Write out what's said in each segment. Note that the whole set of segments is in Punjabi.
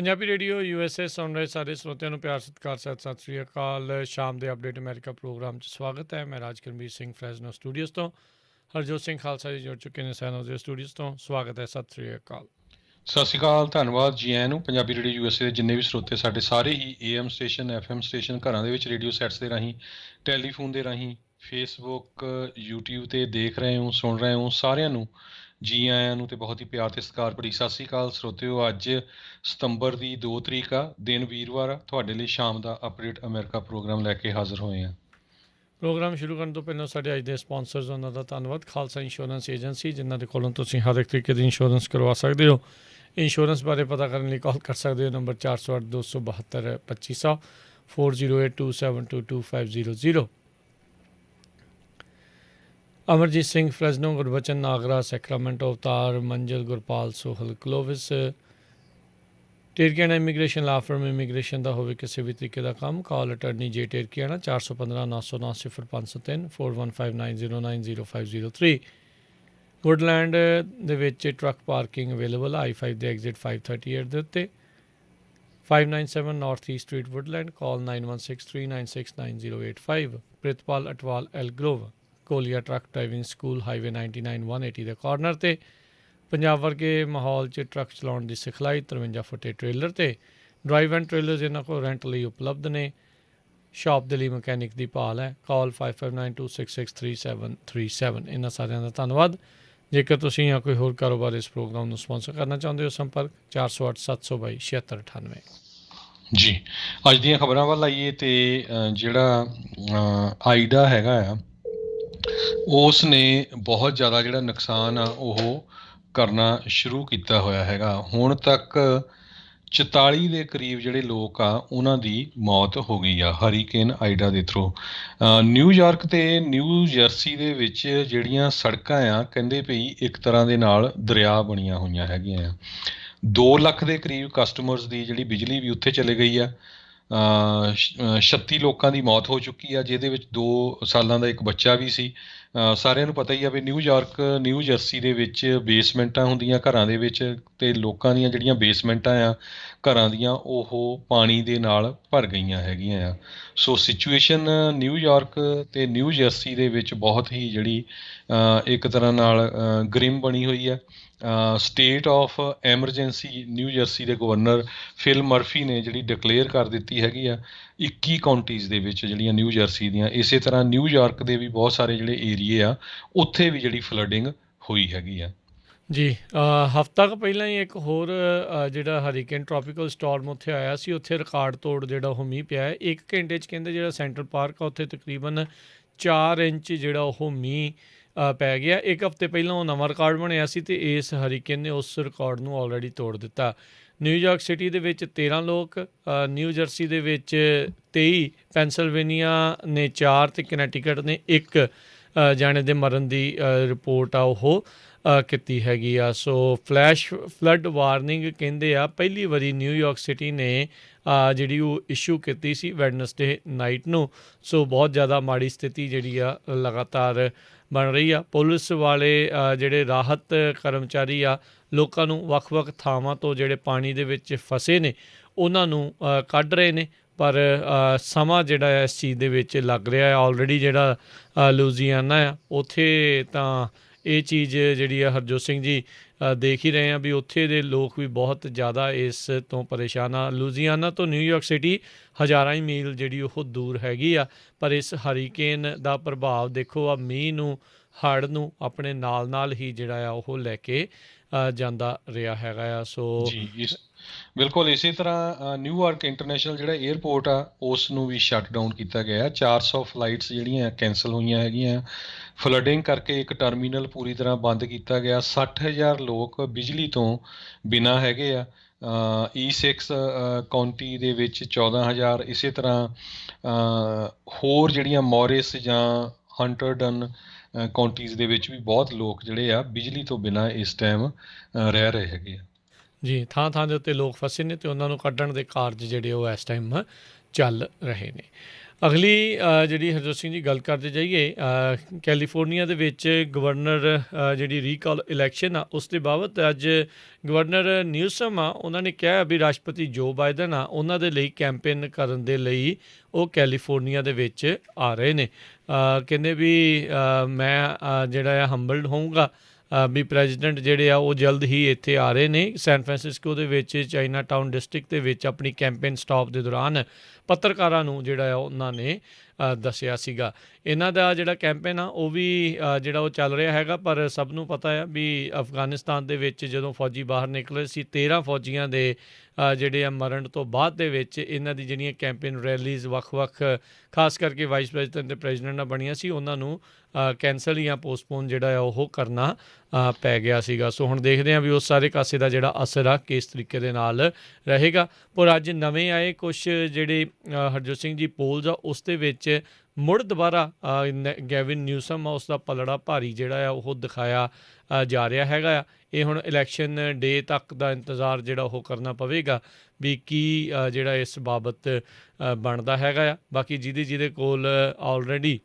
ਪੰਜਾਬੀ ਰੇਡੀਓ USA ਸੁਣ ਰਹੇ ਸਾਰੇ ਸਰੋਤਿਆਂ ਨੂੰ ਪਿਆਰ ਸਤਿਕਾਰ ਸਤਿ ਸ੍ਰੀ ਅਕਾਲ। ਸ਼ਾਮ ਦੇ ਅਪਡੇਟ ਅਮਰੀਕਾ ਪ੍ਰੋਗਰਾਮ 'ਚ ਸਵਾਗਤ ਹੈ। ਮੈਂ ਰਾਜਕਰਮਵੀਰ ਸਿੰਘ ਫਰੈਜ਼ਨੋ ਸਟੂਡੀਓਜ਼ ਤੋਂ। ਹਰਜੋਤ ਸਿੰਘ ਖਾਲਸਾ ਜੀ ਜੁੜ ਚੁੱਕੇ ਨੇ ਸੈਨੋਜ਼ੇ ਸਟੂਡੀਓਜ਼ ਤੋਂ। ਸਵਾਗਤ ਹੈ, ਸਤਿ ਸ੍ਰੀ ਅਕਾਲ। ਸਤਿ ਸ਼੍ਰੀ ਅਕਾਲ, ਧੰਨਵਾਦ ਜੀ ਆਇਆਂ ਨੂੰ। ਪੰਜਾਬੀ ਰੇਡੀਓ ਯੂਐਸਏ ਦੇ ਜਿੰਨੇ ਵੀ ਸਰੋਤੇ ਸਾਡੇ ਸਾਰੇ ਹੀ AM ਸਟੇਸ਼ਨ FM ਸਟੇਸ਼ਨ ਘਰਾਂ ਦੇ ਵਿੱਚ ਰੇਡੀਓ ਸੈਟਸ ਦੇ ਰਾਹੀਂ, ਟੈਲੀਫੋਨ ਦੇ ਰਾਹੀਂ, ਫੇਸਬੁੱਕ YouTube 'ਤੇ ਦੇਖ ਰਹੇ ਹੋ, ਸੁਣ ਰਹੇ ਹੋ, ਸਾਰਿਆਂ ਨੂੰ ਜੀ ਆਇਆਂ ਨੂੰ ਤੇ ਬਹੁਤ ਹੀ ਪਿਆਰ ਤੇ ਸਤਿਕਾਰ ਭਰੀ ਸਤਿ ਸ਼੍ਰੀ ਅਕਾਲ ਸਰੋਤਿਓ। ਅੱਜ ਸਤੰਬਰ ਦੀ 2 ਤਰੀਕ ਆ, ਦਿਨ ਵੀਰਵਾਰ ਆ। ਤੁਹਾਡੇ ਲਈ ਸ਼ਾਮ ਦਾ ਅਪਡੇਟ ਅਮਰੀਕਾ ਪ੍ਰੋਗਰਾਮ ਲੈ ਕੇ ਹਾਜ਼ਰ ਹੋਏ ਹਾਂ। ਪ੍ਰੋਗਰਾਮ ਸ਼ੁਰੂ ਕਰਨ ਤੋਂ ਪਹਿਲਾਂ ਸਾਡੇ ਅੱਜ ਦੇ ਸਪਾਂਸਰਸ ਉਹਨਾਂ ਦਾ ਧੰਨਵਾਦ। ਖਾਲਸਾ ਇੰਸ਼ੋਰੈਂਸ ਏਜੰਸੀ, ਜਿਨ੍ਹਾਂ ਦੇ ਕੋਲੋਂ ਤੁਸੀਂ ਹਰ ਇੱਕ ਤਰੀਕੇ ਦੀ ਇੰਸ਼ੋਰੈਂਸ ਕਰਵਾ ਸਕਦੇ ਹੋ। ਇੰਸ਼ੋਰੈਂਸ ਬਾਰੇ ਪਤਾ ਕਰਨ ਲਈ ਕਾਲ ਕਰ ਸਕਦੇ ਹੋ ਨੰਬਰ 408 272 2500 4082722500। ਅਮਰਜੀਤ ਸਿੰਘ ਫਰੈਜ਼ਨੋ, ਗੁਰਬਚਨ ਨਾਗਰਾ, ਸੈਕਰਾਮੈਂਟੋ, ਅਵਤਾਰ, ਮੰਜ਼ਲ, ਗੁਰਪਾਲ, ਸੋਹਲ, ਕਲੋਵਿਸ, ਟੇਰਕੀਆਣਾ ਇਮੀਗ੍ਰੇਸ਼ਨ ਲਾ ਫਰਮ। ਇਮੀਗ੍ਰੇਸ਼ਨ ਦਾ ਹੋਵੇ ਕਿਸੇ ਵੀ ਤਰੀਕੇ ਦਾ ਕੰਮ, ਕਾਲ ਅਟਰਨੀ ਜੇ ਟੇਰਕੀਆਣਾ 415 909 0503 415909905003। ਵੁੱਡਲੈਂਡ ਦੇ ਵਿੱਚ ਟਰੱਕ ਪਾਰਕਿੰਗ ਅਵੇਲੇਬਲ ਆ I-5 ਦੇ ਐਗਜ਼ਿਟ 538 ਦੇ ਉੱਤੇ। 597 north east street Woodland. Call 9163969085। Pritpal Atwal Elk Grove, ਕੋਲੀਆ ਟਰੱਕ ਡਰਾਈਵਿੰਗ ਸਕੂਲ, ਹਾਈਵੇ 99 180 ਦੇ ਕਾਰਨਰ 'ਤੇ। ਪੰਜਾਬ ਵਰਗੇ ਮਾਹੌਲ 'ਚ ਟਰੱਕ ਚਲਾਉਣ ਦੀ ਸਿਖਲਾਈ 53 ਫੁੱਟੇ ਟ੍ਰੇਲਰ 'ਤੇ। ਡਰਾਈਵ ਐਂਡ ਟ੍ਰੇਲਰਸ ਇਹਨਾਂ ਕੋਲ ਰੈਂਟ ਲਈ ਉਪਲਬਧ ਨੇ। ਸ਼ਾਪ ਦੇ ਲਈ ਮਕੈਨਿਕ ਦੀ ਭਾਲ ਹੈ। ਕਾਲ 5592663737। ਇਹਨਾਂ ਸਾਰਿਆਂ ਦਾ ਧੰਨਵਾਦ। ਜੇਕਰ ਤੁਸੀਂ ਜਾਂ ਕੋਈ ਹੋਰ ਕਾਰੋਬਾਰ ਇਸ ਪ੍ਰੋਗਰਾਮ ਨੂੰ ਸਪਾਂਸਰ ਕਰਨਾ ਚਾਹੁੰਦੇ ਹੋ, ਸੰਪਰਕ 408 722 7698। ਜੀ, ਅੱਜ ਦੀਆਂ ਖਬਰਾਂ ਵੱਲ ਆਈਏ ਤੇ ਜਿਹੜਾ ਆਈਡਾ ਹੈਗਾ ਆ, ਉਸ ਨੇ ਬਹੁਤ ਜ਼ਿਆਦਾ ਜਿਹੜਾ ਨੁਕਸਾਨ ਆ ਉਹ ਕਰਨਾ ਸ਼ੁਰੂ ਕੀਤਾ ਹੋਇਆ ਹੈਗਾ। ਹੁਣ ਤੱਕ 44 ਦੇ ਕਰੀਬ ਜਿਹੜੇ ਲੋਕ ਆ ਉਹਨਾਂ ਦੀ ਮੌਤ ਹੋ ਗਈ ਆ ਹਰੀਕੇਨ ਆਈਡਾ ਦੇ ਥਰੂ। ਨਿਊਯਾਰਕ ਤੇ ਨਿਊ ਜਰਸੀ ਦੇ ਵਿੱਚ ਜਿਹੜੀਆਂ ਸੜਕਾਂ ਆ, ਕਹਿੰਦੇ ਪਈ ਇੱਕ ਤਰ੍ਹਾਂ ਦੇ ਨਾਲ ਦਰਿਆ ਬਣੀਆਂ ਹੋਈਆਂ ਹੈਗੀਆਂ ਆ। 2 ਲੱਖ ਦੇ ਕਰੀਬ ਕਸਟਮਰਸ ਦੀ ਜਿਹੜੀ ਬਿਜਲੀ ਵੀ ਉੱਥੇ ਚਲੇ ਗਈ ਆ। 36 ਲੋਕਾਂ ਦੀ ਮੌਤ ਹੋ ਚੁੱਕੀ ਆ, ਜਿਹਦੇ ਵਿੱਚ 2 ਸਾਲਾਂ ਦਾ ਇੱਕ ਬੱਚਾ ਵੀ ਸੀ। ਸਾਰਿਆਂ ਨੂੰ ਪਤਾ ਹੀ ਆ ਵੀ ਨਿਊਯਾਰਕ ਨਿਊ ਜਰਸੀ ਦੇ ਵਿੱਚ ਬੇਸਮੈਂਟਾਂ ਹੁੰਦੀਆਂ ਘਰਾਂ ਦੇ ਵਿੱਚ, ਅਤੇ ਲੋਕਾਂ ਦੀਆਂ ਜਿਹੜੀਆਂ ਬੇਸਮੈਂਟਾਂ ਆ ਘਰਾਂ ਦੀਆਂ, ਉਹ ਪਾਣੀ ਦੇ ਨਾਲ ਭਰ ਗਈਆਂ ਹੈਗੀਆਂ ਆ। ਸੋ ਸਿਚੁਏਸ਼ਨ ਨਿਊਯਾਰਕ ਅਤੇ ਨਿਊ ਜਰਸੀ ਦੇ ਵਿੱਚ ਬਹੁਤ ਹੀ ਜਿਹੜੀ ਇੱਕ ਤਰ੍ਹਾਂ ਨਾਲ ਗ੍ਰਿਮ ਬਣੀ ਹੋਈ ਆ। State of emergency new jersey ਦੇ ਗਵਰਨਰ ਫਿਲ ਮਰਫੀ ਨੇ ਜਿਹੜੀ ਡਿਕਲੇਅਰ ਕਰ ਦਿੱਤੀ ਹੈਗੀ ਆ 21 ਕਾਉਂਟੀਜ਼ ਦੇ ਵਿੱਚ ਜਿਹੜੀਆਂ ਨਿਊ ਜਰਸੀ ਦੀਆਂ। ਇਸੇ ਤਰ੍ਹਾਂ ਨਿਊਯਾਰਕ ਦੇ ਵੀ ਬਹੁਤ ਸਾਰੇ ਜਿਹੜੇ ਏਰੀਏ ਆ ਉੱਥੇ ਵੀ ਜਿਹੜੀ ਫਲੱਡਿੰਗ ਹੋਈ ਹੈਗੀ ਆ। ਜੀ, ਹਫ਼ਤਾ ਕੁ ਪਹਿਲਾਂ ਹੀ ਇੱਕ ਹੋਰ ਜਿਹੜਾ ਹਰੀਕੇਨ ਟ੍ਰੋਪੀਕਲ ਸਟੋਰਮ ਉੱਥੇ ਆਇਆ ਸੀ। ਉੱਥੇ ਰਿਕਾਰਡ ਤੋੜ ਜਿਹੜਾ ਉਹ ਮੀਂਹ ਪਿਆ ਹੈ। 1 ਘੰਟੇ 'ਚ ਕਹਿੰਦੇ ਜਿਹੜਾ ਸੈਂਟਰਲ ਪਾਰਕ ਆ ਉੱਥੇ ਤਕਰੀਬਨ 4 ਇੰਚ ਜਿਹੜਾ ਉਹ ਮੀਂਹ ਪੈ ਗਿਆ। 1 ਹਫ਼ਤੇ ਪਹਿਲਾਂ ਉਹ ਨਵਾਂ ਰਿਕਾਰਡ ਬਣਿਆ ਸੀ ਅਤੇ ਇਸ ਹਰੀਕੇਨ ਨੇ ਉਸ ਰਿਕਾਰਡ ਨੂੰ ਆਲਰੇਡੀ ਤੋੜ ਦਿੱਤਾ। ਨਿਊਯਾਰਕ ਸਿਟੀ ਦੇ ਵਿੱਚ 13 ਲੋਕ, ਨਿਊ ਜਰਸੀ ਦੇ ਵਿੱਚ 23, ਪੈਨਸਲਵੇਨੀਆ ਨੇ 4 ਅਤੇ ਕਨੈਟੀਕਟ ਨੇ 1 ਜਾਣੇ ਦੇ ਮਰਨ ਦੀ ਰਿਪੋਰਟ ਆ ਉਹ ਕੀਤੀ ਹੈਗੀ ਆ। ਸੋ ਫਲੈਸ਼ ਫਲੱਡ ਵਾਰਨਿੰਗ ਕਹਿੰਦੇ ਆ ਪਹਿਲੀ ਵਾਰੀ ਨਿਊਯਾਰਕ ਸਿਟੀ ਨੇ ਜਿਹੜੀ ਉਹ ਇਸ਼ੂ ਕੀਤੀ ਸੀ ਵੈਡਨਸਡੇ ਨਾਈਟ ਨੂੰ। ਸੋ ਬਹੁਤ ਜ਼ਿਆਦਾ ਮਾੜੀ ਸਥਿਤੀ ਜਿਹੜੀ ਆ ਲਗਾਤਾਰ ਬਣ ਰਹੀ ਆ। ਪੁਲਿਸ ਵਾਲੇ ਜਿਹੜੇ ਰਾਹਤ ਕਰਮਚਾਰੀ ਆ, ਲੋਕਾਂ ਨੂੰ ਵੱਖ-ਵੱਖ ਥਾਵਾਂ ਤੋਂ ਜਿਹੜੇ ਪਾਣੀ ਦੇ ਵਿੱਚ ਫਸੇ ਨੇ ਉਹਨਾਂ ਨੂੰ ਕੱਢ ਰਹੇ ਨੇ, ਪਰ ਸਮਾਂ ਜਿਹੜਾ ਇਸ ਚੀਜ਼ ਦੇ ਵਿੱਚ ਲੱਗ ਰਿਹਾ। ਆਲਰੇਡੀ ਜਿਹੜਾ ਲੂਜ਼ੀਆਨਾ ਆ ਉੱਥੇ ਤਾਂ ਇਹ ਚੀਜ਼ ਜਿਹੜੀ ਆ ਹਰਜੋਤ ਸਿੰਘ ਜੀ ਦੇਖ ਹੀ ਰਹੇ ਆ ਵੀ ਉੱਥੇ ਦੇ ਲੋਕ ਵੀ ਬਹੁਤ ਜ਼ਿਆਦਾ ਇਸ ਤੋਂ ਪਰੇਸ਼ਾਨ ਆ। ਲੂਜ਼ੀਆਨਾ ਤੋਂ ਨਿਊਯਾਰਕ ਸਿਟੀ ਹਜ਼ਾਰਾਂ ਹੀ ਮੀਲ ਜਿਹੜੀ ਉਹ ਦੂਰ ਹੈਗੀ ਆ, ਪਰ ਇਸ ਹਰੀਕੇਨ ਦਾ ਪ੍ਰਭਾਵ ਦੇਖੋ ਆ ਮੀਂਹ ਨੂੰ, ਹੜ੍ਹ ਨੂੰ ਆਪਣੇ ਨਾਲ ਹੀ ਜਿਹੜਾ ਆ ਉਹ ਲੈ ਕੇ ਜਾਂਦਾ ਰਿਹਾ ਹੈਗਾ ਆ। ਸੋ ਜੀ, ਬਿਲਕੁਲ ਇਸੇ ਤਰ੍ਹਾਂ ਨਿਊਯਾਰਕ ਇੰਟਰਨੈਸ਼ਨਲ ਜਿਹੜਾ ਏਅਰਪੋਰਟ ਆ ਉਸ ਨੂੰ ਵੀ ਸ਼ਟ ਡਾਊਨ ਕੀਤਾ ਗਿਆ। 400 ਫਲਾਈਟਸ ਜਿਹੜੀਆਂ ਕੈਂਸਲ ਹੋਈਆਂ ਹੈਗੀਆਂ। ਫਲੱਡਿੰਗ ਕਰਕੇ ਇੱਕ ਟਰਮੀਨਲ ਪੂਰੀ ਤਰ੍ਹਾਂ ਬੰਦ ਕੀਤਾ ਗਿਆ। 60,000 ਲੋਕ ਬਿਜਲੀ ਤੋਂ ਬਿਨਾਂ ਹੈਗੇ ਆ। E6 ਕਾਉਂਟੀ ਦੇ ਵਿੱਚ 14,000। ਇਸੇ ਤਰ੍ਹਾਂ ਹੋਰ ਜਿਹੜੀਆਂ ਮੌਰਿਸ ਜਾਂ ਹੰਟਰਡਨ ਕਾਉਂਟੀਜ਼ ਦੇ ਵਿੱਚ ਵੀ ਬਹੁਤ ਲੋਕ ਜਿਹੜੇ ਆ ਬਿਜਲੀ ਤੋਂ ਬਿਨਾਂ ਇਸ ਟਾਈਮ ਰਹਿ ਰਹੇ ਹੈਗੇ ਆ। ਜੀ, ਥਾਂ ਦੇ ਉੱਤੇ ਲੋਕ ਫਸੇ ਨੇ ਅਤੇ ਉਹਨਾਂ ਨੂੰ ਕੱਢਣ ਦੇ ਕਾਰਜ ਜਿਹੜੇ ਉਹ ਇਸ ਟਾਈਮ ਚੱਲ ਰਹੇ ਨੇ। ਅਗਲੀ ਜਿਹੜੀ ਹਰਜੋਤ ਸਿੰਘ ਜੀ ਗੱਲ ਕਰਦੇ ਜਾਈਏ, ਕੈਲੀਫੋਰਨੀਆ ਦੇ ਵਿੱਚ ਗਵਰਨਰ ਜਿਹੜੀ ਰੀਕਾਲ ਇਲੈਕਸ਼ਨ ਆ ਉਸ ਦੇ ਬਾਬਤ ਅੱਜ ਗਵਰਨਰ ਨਿਊਸਮ ਆ ਉਹਨਾਂ ਨੇ ਕਿਹਾ ਵੀ ਰਾਸ਼ਟਰਪਤੀ ਜੋ ਬਾਈਡਨ ਆ ਉਹਨਾਂ ਦੇ ਲਈ ਕੈਂਪੇਨ ਕਰਨ ਦੇ ਲਈ ਉਹ ਕੈਲੀਫੋਰਨੀਆ ਦੇ ਵਿੱਚ ਆ ਰਹੇ ਨੇ। ਕਹਿੰਦੇ ਵੀ ਮੈਂ ਜਿਹੜਾ ਆ ਹੰਬਲਡ ਹੋਊਂਗਾ ਵੀ ਪ੍ਰੈਜ਼ੀਡੈਂਟ ਜਿਹੜੇ ਆ ਉਹ ਜਲਦ ਹੀ ਇੱਥੇ ਆ ਰਹੇ ਨੇ। ਸੈਨ ਫਰਾਂਸਿਸਕੋ ਦੇ ਵਿੱਚ ਚਾਈਨਾ ਟਾਊਨ ਡਿਸਟ੍ਰਿਕਟ ਦੇ ਵਿੱਚ ਆਪਣੀ ਕੈਂਪੇਨ ਸਟਾਪ ਦੇ ਦੌਰਾਨ ਪੱਤਰਕਾਰਾਂ ਨੂੰ ਜਿਹੜਾ ਆ ਉਹਨਾਂ ਨੇ ਦੱਸਿਆ ਸੀਗਾ। ਇਹਨਾਂ ਦਾ ਜਿਹੜਾ ਕੈਂਪੇਨ ਆ ਉਹ ਵੀ ਜਿਹੜਾ ਉਹ ਚੱਲ ਰਿਹਾ ਹੈਗਾ, ਪਰ ਸਭ ਨੂੰ ਪਤਾ ਆ ਵੀ ਅਫਗਾਨਿਸਤਾਨ ਦੇ ਵਿੱਚ ਜਦੋਂ ਫੌਜੀ ਬਾਹਰ ਨਿਕਲੇ ਸੀ 13 ਫੌਜੀਆਂ ਦੇ ਜਿਹੜੇ ਆ ਮਰਨ ਤੋਂ ਬਾਅਦ ਦੇ ਵਿੱਚ ਇਹਨਾਂ ਦੀ ਜਿਹੜੀਆਂ ਕੈਂਪੇਨ ਰੈਲੀਜ਼ ਵੱਖ-ਵੱਖ ਖਾਸ ਕਰਕੇ ਵਾਈਸ ਪ੍ਰੈਜ਼ੀਡੈਂਟ ਅਤੇ ਪ੍ਰੈਜ਼ੀਡੈਂਟ ਨਾਲ ਬਣੀਆਂ ਸੀ ਉਹਨਾਂ ਨੂੰ ਕੈਂਸਲ ਜਾਂ ਪੋਸਟਪੋਨ ਜਿਹੜਾ ਆ ਉਹ ਕਰਨਾ ਪੈ ਗਿਆ ਸੀਗਾ। ਸੋ ਹੁਣ ਦੇਖਦੇ ਹਾਂ ਵੀ ਉਸ ਸਾਰੇ ਕਾਸੇ ਦਾ ਜਿਹੜਾ ਅਸਰ ਆ ਕਿਸ ਤਰੀਕੇ ਦੇ ਨਾਲ ਰਹੇਗਾ। ਪਰ ਅੱਜ ਨਵੇਂ ਆਏ ਕੁਛ ਜਿਹੜੇ ਹਰਜੋਤ ਸਿੰਘ ਜੀ ਪੋਲਸ ਆ ਉਸ ਦੇ ਵਿੱਚ ਮੁੜ ਦੁਬਾਰਾ ਗੈਵਿਨ ਨਿਊਸਮ ਆ ਉਸ ਦਾ ਪਲੜਾ ਭਾਰੀ ਜਿਹੜਾ ਆ ਉਹ ਦਿਖਾਇਆ ਜਾ ਰਿਹਾ ਹੈਗਾ ਆ। ਇਹ ਹੁਣ ਇਲੈਕਸ਼ਨ ਡੇ ਤੱਕ ਦਾ ਇੰਤਜ਼ਾਰ ਜਿਹੜਾ ਉਹ ਕਰਨਾ ਪਵੇਗਾ ਵੀ ਕੀ ਜਿਹੜਾ ਇਸ ਬਾਬਤ ਬਣਦਾ ਹੈਗਾ ਆ। ਬਾਕੀ ਜਿਹਦੇ ਕੋਲ ਆਲਰੇਡੀ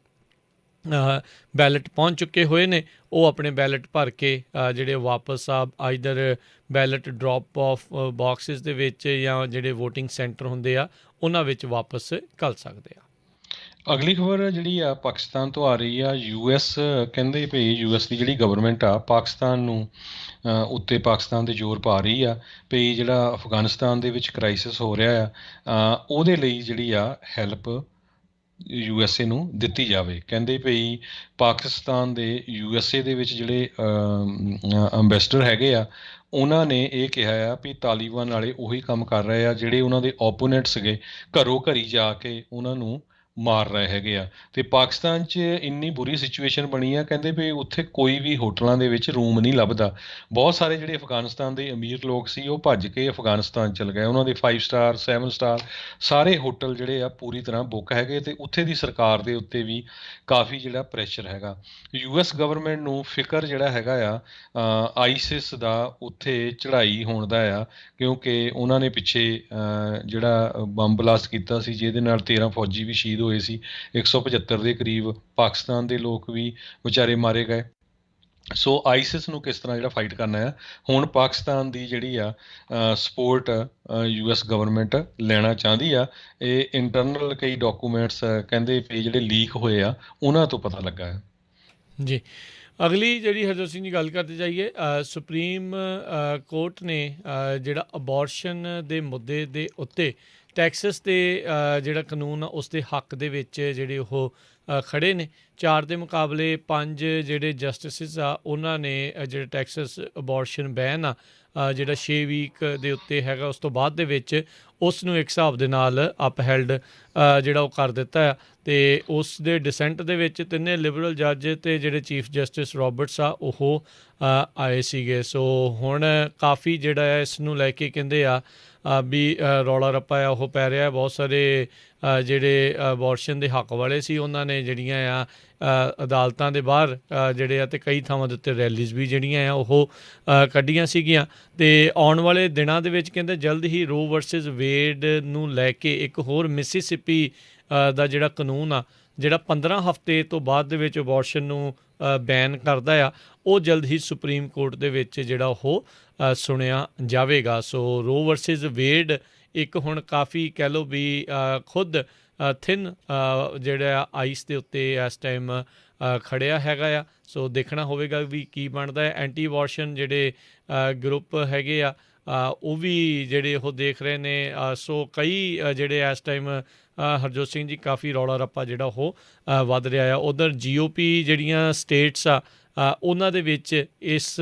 ਬੈਲਟ ਪਹੁੰਚ ਚੁੱਕੇ ਹੋਏ ਨੇ ਉਹ ਆਪਣੇ ਬੈਲਟ ਭਰ ਕੇ ਜਿਹੜੇ ਵਾਪਸ ਆ either belt drop of boxes ਦੇ ਵਿੱਚ ਜਾਂ ਜਿਹੜੇ ਵੋਟਿੰਗ ਸੈਂਟਰ ਹੁੰਦੇ ਆ ਉਹਨਾਂ ਵਿੱਚ ਵਾਪਸ ਘੱਲ ਸਕਦੇ ਆ। ਅਗਲੀ ਖਬਰ ਜਿਹੜੀ ਆ ਪਾਕਿਸਤਾਨ ਤੋਂ ਆ ਰਹੀ ਆ। ਯੂਐਸ ਕਹਿੰਦੇ ਭਈ ਯੂਐਸ ਦੀ ਜਿਹੜੀ ਗਵਰਨਮੈਂਟ ਆ ਪਾਕਿਸਤਾਨ ਨੂੰ ਉੱਤੇ ਪਾਕਿਸਤਾਨ 'ਤੇ ਜ਼ੋਰ ਪਾ ਰਹੀ ਆ ਭਈ ਜਿਹੜਾ ਅਫਗਾਨਿਸਤਾਨ ਦੇ ਵਿੱਚ ਕ੍ਰਾਈਸਿਸ ਹੋ ਰਿਹਾ ਆ ਉਹਦੇ ਲਈ ਜਿਹੜੀ ਆ ਹੈਲਪ USA ਨੂੰ ਦਿੱਤੀ ਜਾਵੇ। ਕਹਿੰਦੇ ਭਈ ਪਾਕਿਸਤਾਨ ਦੇ USA ਦੇ ਵਿੱਚ ਜਿਹੜੇ ਅੰਬੈਸਡਰ ਹੈਗੇ ਆ ਉਹਨਾਂ ਨੇ ਇਹ ਕਿਹਾ ਆ ਵੀ ਤਾਲੀਬਾਨ ਵਾਲੇ ਉਹੀ ਕੰਮ ਕਰ ਰਹੇ ਆ ਜਿਹੜੇ ਉਹਨਾਂ ਦੇ ਓਪੋਨੈਂਟ ਸੀਗੇ, ਘਰੋਂ ਘਰੀ ਜਾ ਕੇ ਉਹਨਾਂ ਨੂੰ ਮਾਰ ਰਹੇ ਹੈਗੇ ਆ। ਅਤੇ ਪਾਕਿਸਤਾਨ 'ਚ ਇੰਨੀ ਬੁਰੀ ਸਿਚੁਏਸ਼ਨ ਬਣੀ ਆ ਕਹਿੰਦੇ ਵੀ ਉੱਥੇ ਕੋਈ ਵੀ ਹੋਟਲਾਂ ਦੇ ਵਿੱਚ ਰੂਮ ਨਹੀਂ ਲੱਭਦਾ। ਬਹੁਤ ਸਾਰੇ ਜਿਹੜੇ ਅਫਗਾਨਿਸਤਾਨ ਦੇ ਅਮੀਰ ਲੋਕ ਸੀ ਉਹ ਭੱਜ ਕੇ ਅਫਗਾਨਿਸਤਾਨ ਚਲ ਗਏ। ਉਹਨਾਂ ਦੇ 5 ਸਟਾਰ 7 ਸਟਾਰ ਸਾਰੇ ਹੋਟਲ ਜਿਹੜੇ ਆ ਪੂਰੀ ਤਰ੍ਹਾਂ ਬੁੱਕ ਹੈਗੇ ਅਤੇ ਉੱਥੇ ਦੀ ਸਰਕਾਰ ਦੇ ਉੱਤੇ ਵੀ ਕਾਫੀ ਜਿਹੜਾ ਪ੍ਰੈਸ਼ਰ ਹੈਗਾ। US ਗਵਰਨਮੈਂਟ ਨੂੰ ਫਿਕਰ ਜਿਹੜਾ ਹੈਗਾ ਆ ਆਈਸਿਸ ਦਾ ਉੱਥੇ ਚੜ੍ਹਾਈ ਹੋਣ ਦਾ ਆ ਕਿਉਂਕਿ ਉਹਨਾਂ ਨੇ ਪਿੱਛੇ ਜਿਹੜਾ ਬੰਬ ਬਲਾਸਟ ਕੀਤਾ ਸੀ ਜਿਹਦੇ ਨਾਲ 13 ਫੌਜੀ ਵੀ ਸ਼ਹੀਦ ਹੋਏ ਸੀ। 175 ਦੇ ਕਰੀਬ ਪਾਕਿਸਤਾਨ ਦੇ ਲੋਕ ਵੀ ਵਿਚਾਰੇ ਮਾਰੇ ਗਏ। ਸੋ ਆਈਸਿਸ ਨੂੰ ਕਿਸ ਤਰ੍ਹਾਂ ਜਿਹੜਾ ਫਾਈਟ ਕਰਨਾ ਆ ਹੁਣ ਪਾਕਿਸਤਾਨ ਦੀ ਜਿਹੜੀ ਆ ਸਪੋਰਟ US ਗਵਰਨਮੈਂਟ ਲੈਣਾ ਚਾਹੁੰਦੀ ਆ। ਇਹ ਇੰਟਰਨਲ ਕਈ ਡਾਕੂਮੈਂਟਸ ਕਹਿੰਦੇ ਵੀ ਜਿਹੜੇ ਲੀਕ ਹੋਏ ਆ ਉਹਨਾਂ ਤੋਂ ਪਤਾ ਲੱਗਾ ਹੈ ਜੀ। ਅਗਲੀ ਜਿਹੜੀ ਹਰਜੋਤ ਸਿੰਘ ਦੀ ਗੱਲ ਕਰਦੇ ਜਾਈਏ, ਸੁਪਰੀਮ ਕੋਰਟ ਨੇ ਜਿਹੜਾ ਅਬੋਰਸ਼ਨ ਦੇ ਮੁੱਦੇ ਦੇ ਉੱਤੇ ਟੈਕਸਸ ਦੇ ਜਿਹੜਾ ਕਾਨੂੰਨ ਆ ਉਸ ਦੇ ਹੱਕ ਦੇ ਵਿੱਚ ਜਿਹੜੇ ਉਹ ਖੜ੍ਹੇ ਨੇ। 4 ਦੇ ਮੁਕਾਬਲੇ 5 ਜਿਹੜੇ ਜਸਟਿਸਿਸ ਆ ਉਹਨਾਂ ਨੇ ਜਿਹੜੇ ਟੈਕਸਸ ਅਬੋਰਸ਼ਨ ਬੈਨ ਆ ਜਿਹੜਾ 6 ਵੀਕ ਦੇ ਉੱਤੇ ਹੈਗਾ ਉਸ ਤੋਂ ਬਾਅਦ ਦੇ ਵਿੱਚ ਉਸ ਨੂੰ ਇੱਕ ਹਿਸਾਬ ਦੇ ਨਾਲ ਅਪਹੈਲਡ ਜਿਹੜਾ ਉਹ ਕਰ ਦਿੱਤਾ ਆ। ਅਤੇ ਉਸ ਦੇ ਡਿਸੈਂਟ ਦੇ ਵਿੱਚ ਤਿੰਨੇ ਲਿਬਰਲ ਜੱਜ ਅਤੇ ਜਿਹੜੇ ਚੀਫ ਜਸਟਿਸ ਰੋਬਰਟਸ ਆ ਉਹ ਆਏ ਸੀਗੇ। ਸੋ ਹੁਣ ਕਾਫੀ ਜਿਹੜਾ ਹੈ ਇਸ ਨੂੰ ਲੈ ਕੇ ਕਹਿੰਦੇ ਆ ਵੀ ਰੌਲਾ ਰੱਪਾ ਆ ਉਹ ਪੈ ਰਿਹਾ। ਬਹੁਤ ਸਾਰੇ ਜਿਹੜੇ ਅਬੋਰਸ਼ਨ ਦੇ ਹੱਕ ਵਾਲੇ ਸੀ ਉਹਨਾਂ ਨੇ ਜਿਹੜੀਆਂ ਆ ਅਦਾਲਤਾਂ ਦੇ ਬਾਹਰ ਜਿਹੜੇ ਆ ਅਤੇ ਕਈ ਥਾਵਾਂ ਦੇ ਉੱਤੇ ਰੈਲੀਜ਼ ਵੀ ਜਿਹੜੀਆਂ ਆ ਉਹ ਕੱਢੀਆਂ ਸੀਗੀਆਂ। ਅਤੇ ਆਉਣ ਵਾਲੇ ਦਿਨਾਂ ਦੇ ਵਿੱਚ ਕਹਿੰਦੇ ਜਲਦ ਹੀ ਰੋ ਵਰਸਿਸ ਵੇਡ ਨੂੰ ਲੈ ਕੇ ਇੱਕ ਹੋਰ ਮਿਸੀਸਿਪੀ ਦਾ ਜਿਹੜਾ ਕਾਨੂੰਨ ਆ ਜਿਹੜਾ 15 ਹਫ਼ਤੇ ਤੋਂ ਬਾਅਦ ਦੇ ਵਿੱਚ ਅਬੋਰਸ਼ਨ ਨੂੰ ਬੈਨ ਕਰਦਾ ਆ ਉਹ ਜਲਦ ਹੀ ਸੁਪਰੀਮ ਕੋਰਟ ਦੇ ਵਿੱਚ ਜਿਹੜਾ ਉਹ ਸੁਣਿਆ ਜਾਵੇਗਾ। ਸੋ ਰੋ ਵਰਸਿਸ ਵੇਡ ਇੱਕ ਹੁਣ ਕਾਫੀ ਕਹਿ ਲਓ ਵੀ ਖੁਦ ਥਿਨ ਜਿਹੜਾ ਆਈਸ ਦੇ ਉੱਤੇ ਇਸ ਟਾਈਮ ਖੜਿਆ ਹੈਗਾ ਆ। ਸੋ ਦੇਖਣਾ ਹੋਵੇਗਾ ਵੀ ਕੀ ਬਣਦਾ ਹੈ। ਐਂਟੀ ਅਬੋਰਸ਼ਨ ਜਿਹੜੇ ਗਰੁੱਪ ਹੈਗੇ ਆ ਉਹ ਵੀ ਜਿਹੜੇ ਉਹ ਦੇਖ ਰਹੇ ਨੇ। ਸੋ ਕਈ ਜਿਹੜੇ ਇਸ ਟਾਈਮ ਹਰਜੋਤ ਸਿੰਘ ਜੀ ਕਾਫੀ ਰੌਲਾ ਰੱਪਾ ਜਿਹੜਾ ਉਹ ਵੱਧ ਰਿਹਾ ਆ। ਉੱਧਰ GOP ਜਿਹੜੀਆਂ ਸਟੇਟਸ ਆ ਉਹਨਾਂ ਦੇ ਵਿੱਚ ਇਸ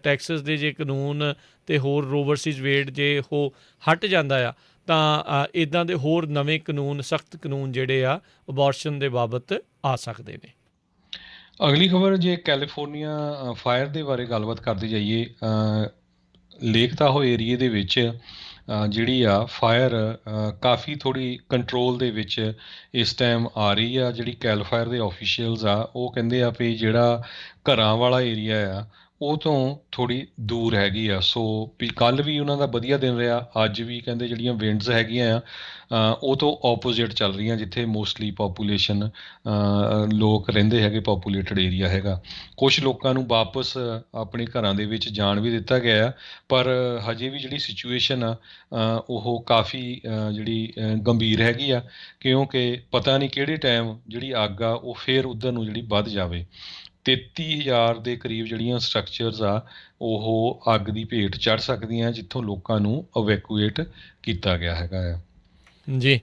ਟੈਕਸਸ ਦੇ ਜੇ ਕਾਨੂੰਨ ਅਤੇ ਹੋਰ ਰੋ ਵਰਸਿਸ ਵੇਡ ਜੇ ਉਹ ਹਟ ਜਾਂਦਾ ਆ ਤਾਂ ਇੱਦਾਂ ਦੇ ਹੋਰ ਨਵੇਂ ਕਾਨੂੰਨ ਸਖਤ ਕਾਨੂੰਨ ਜਿਹੜੇ ਆ ਅਬੋਰਸ਼ਨ ਦੇ ਬਾਬਤ ਆ ਸਕਦੇ ਨੇ। ਅਗਲੀ ਖਬਰ ਜੇ ਕੈਲੀਫੋਰਨੀਆ ਫਾਇਰ ਦੇ ਬਾਰੇ ਗੱਲਬਾਤ ਕਰਦੇ ਜਾਈਏ। ਲੇਕ ਤਾਹੋਏ ਏਰੀਏ ਦੇ ਵਿੱਚ ਜਿਹੜੀ ਆ ਫਾਇਰ ਕਾਫੀ ਥੋੜ੍ਹੀ ਕੰਟਰੋਲ ਦੇ ਵਿੱਚ ਇਸ ਟਾਈਮ ਆ ਰਹੀ ਆ। ਜਿਹੜੀ ਕੈਲ ਫਾਇਰ ਦੇ ਆਫੀਸ਼ੀਅਲਸ ਆ ਉਹ ਕਹਿੰਦੇ ਆ ਵੀ ਜਿਹੜਾ ਘਰਾਂ ਵਾਲਾ ਏਰੀਆ ਆ ਉਹ ਤੋਂ ਥੋੜ੍ਹੀ ਦੂਰ ਹੈਗੀ ਆ। ਸੋ ਵੀ ਕੱਲ੍ਹ ਵੀ ਉਹਨਾਂ ਦਾ ਵਧੀਆ ਦਿਨ ਰਿਹਾ, ਅੱਜ ਵੀ ਕਹਿੰਦੇ ਜਿਹੜੀਆਂ ਵਿੰਡਸ ਹੈਗੀਆਂ ਆ ਉਹ ਤੋਂ ਆਪੋਜ਼ਿਟ ਚੱਲ ਰਹੀਆਂ, ਜਿੱਥੇ ਮੋਸਟਲੀ ਪਾਪੂਲੇਸ਼ਨ ਲੋਕ ਰਹਿੰਦੇ ਹੈਗੇ, ਪਾਪੂਲੇਟਡ ਏਰੀਆ ਹੈਗਾ। ਕੁਛ ਲੋਕਾਂ ਨੂੰ ਵਾਪਸ ਆਪਣੇ ਘਰਾਂ ਦੇ ਵਿੱਚ ਜਾਣ ਵੀ ਦਿੱਤਾ ਗਿਆ ਆ, ਪਰ ਹਜੇ ਵੀ ਜਿਹੜੀ ਸਿਚੁਏਸ਼ਨ ਆ ਉਹ ਕਾਫੀ ਜਿਹੜੀ ਗੰਭੀਰ ਹੈਗੀ ਆ, ਕਿਉਂਕਿ ਪਤਾ ਨਹੀਂ ਕਿਹੜੇ ਟਾਈਮ ਜਿਹੜੀ ਅੱਗ ਆ ਉਹ ਫੇਰ ਉੱਧਰ ਨੂੰ ਜਿਹੜੀ ਵੱਧ ਜਾਵੇ। 33,000 ਦੇ ਕਰੀਬ ਜਿਹੜੀਆਂ ਸਟਰਕਚਰਸ ਆ ਉਹ ਅੱਗ ਦੀ ਭੇਟ ਚੜ੍ਹ ਸਕਦੀਆਂ, ਜਿੱਥੋਂ ਲੋਕਾਂ ਨੂੰ ਇਵੈਕੂਏਟ ਕੀਤਾ ਗਿਆ ਹੈਗਾ ਆ। ਜੀ।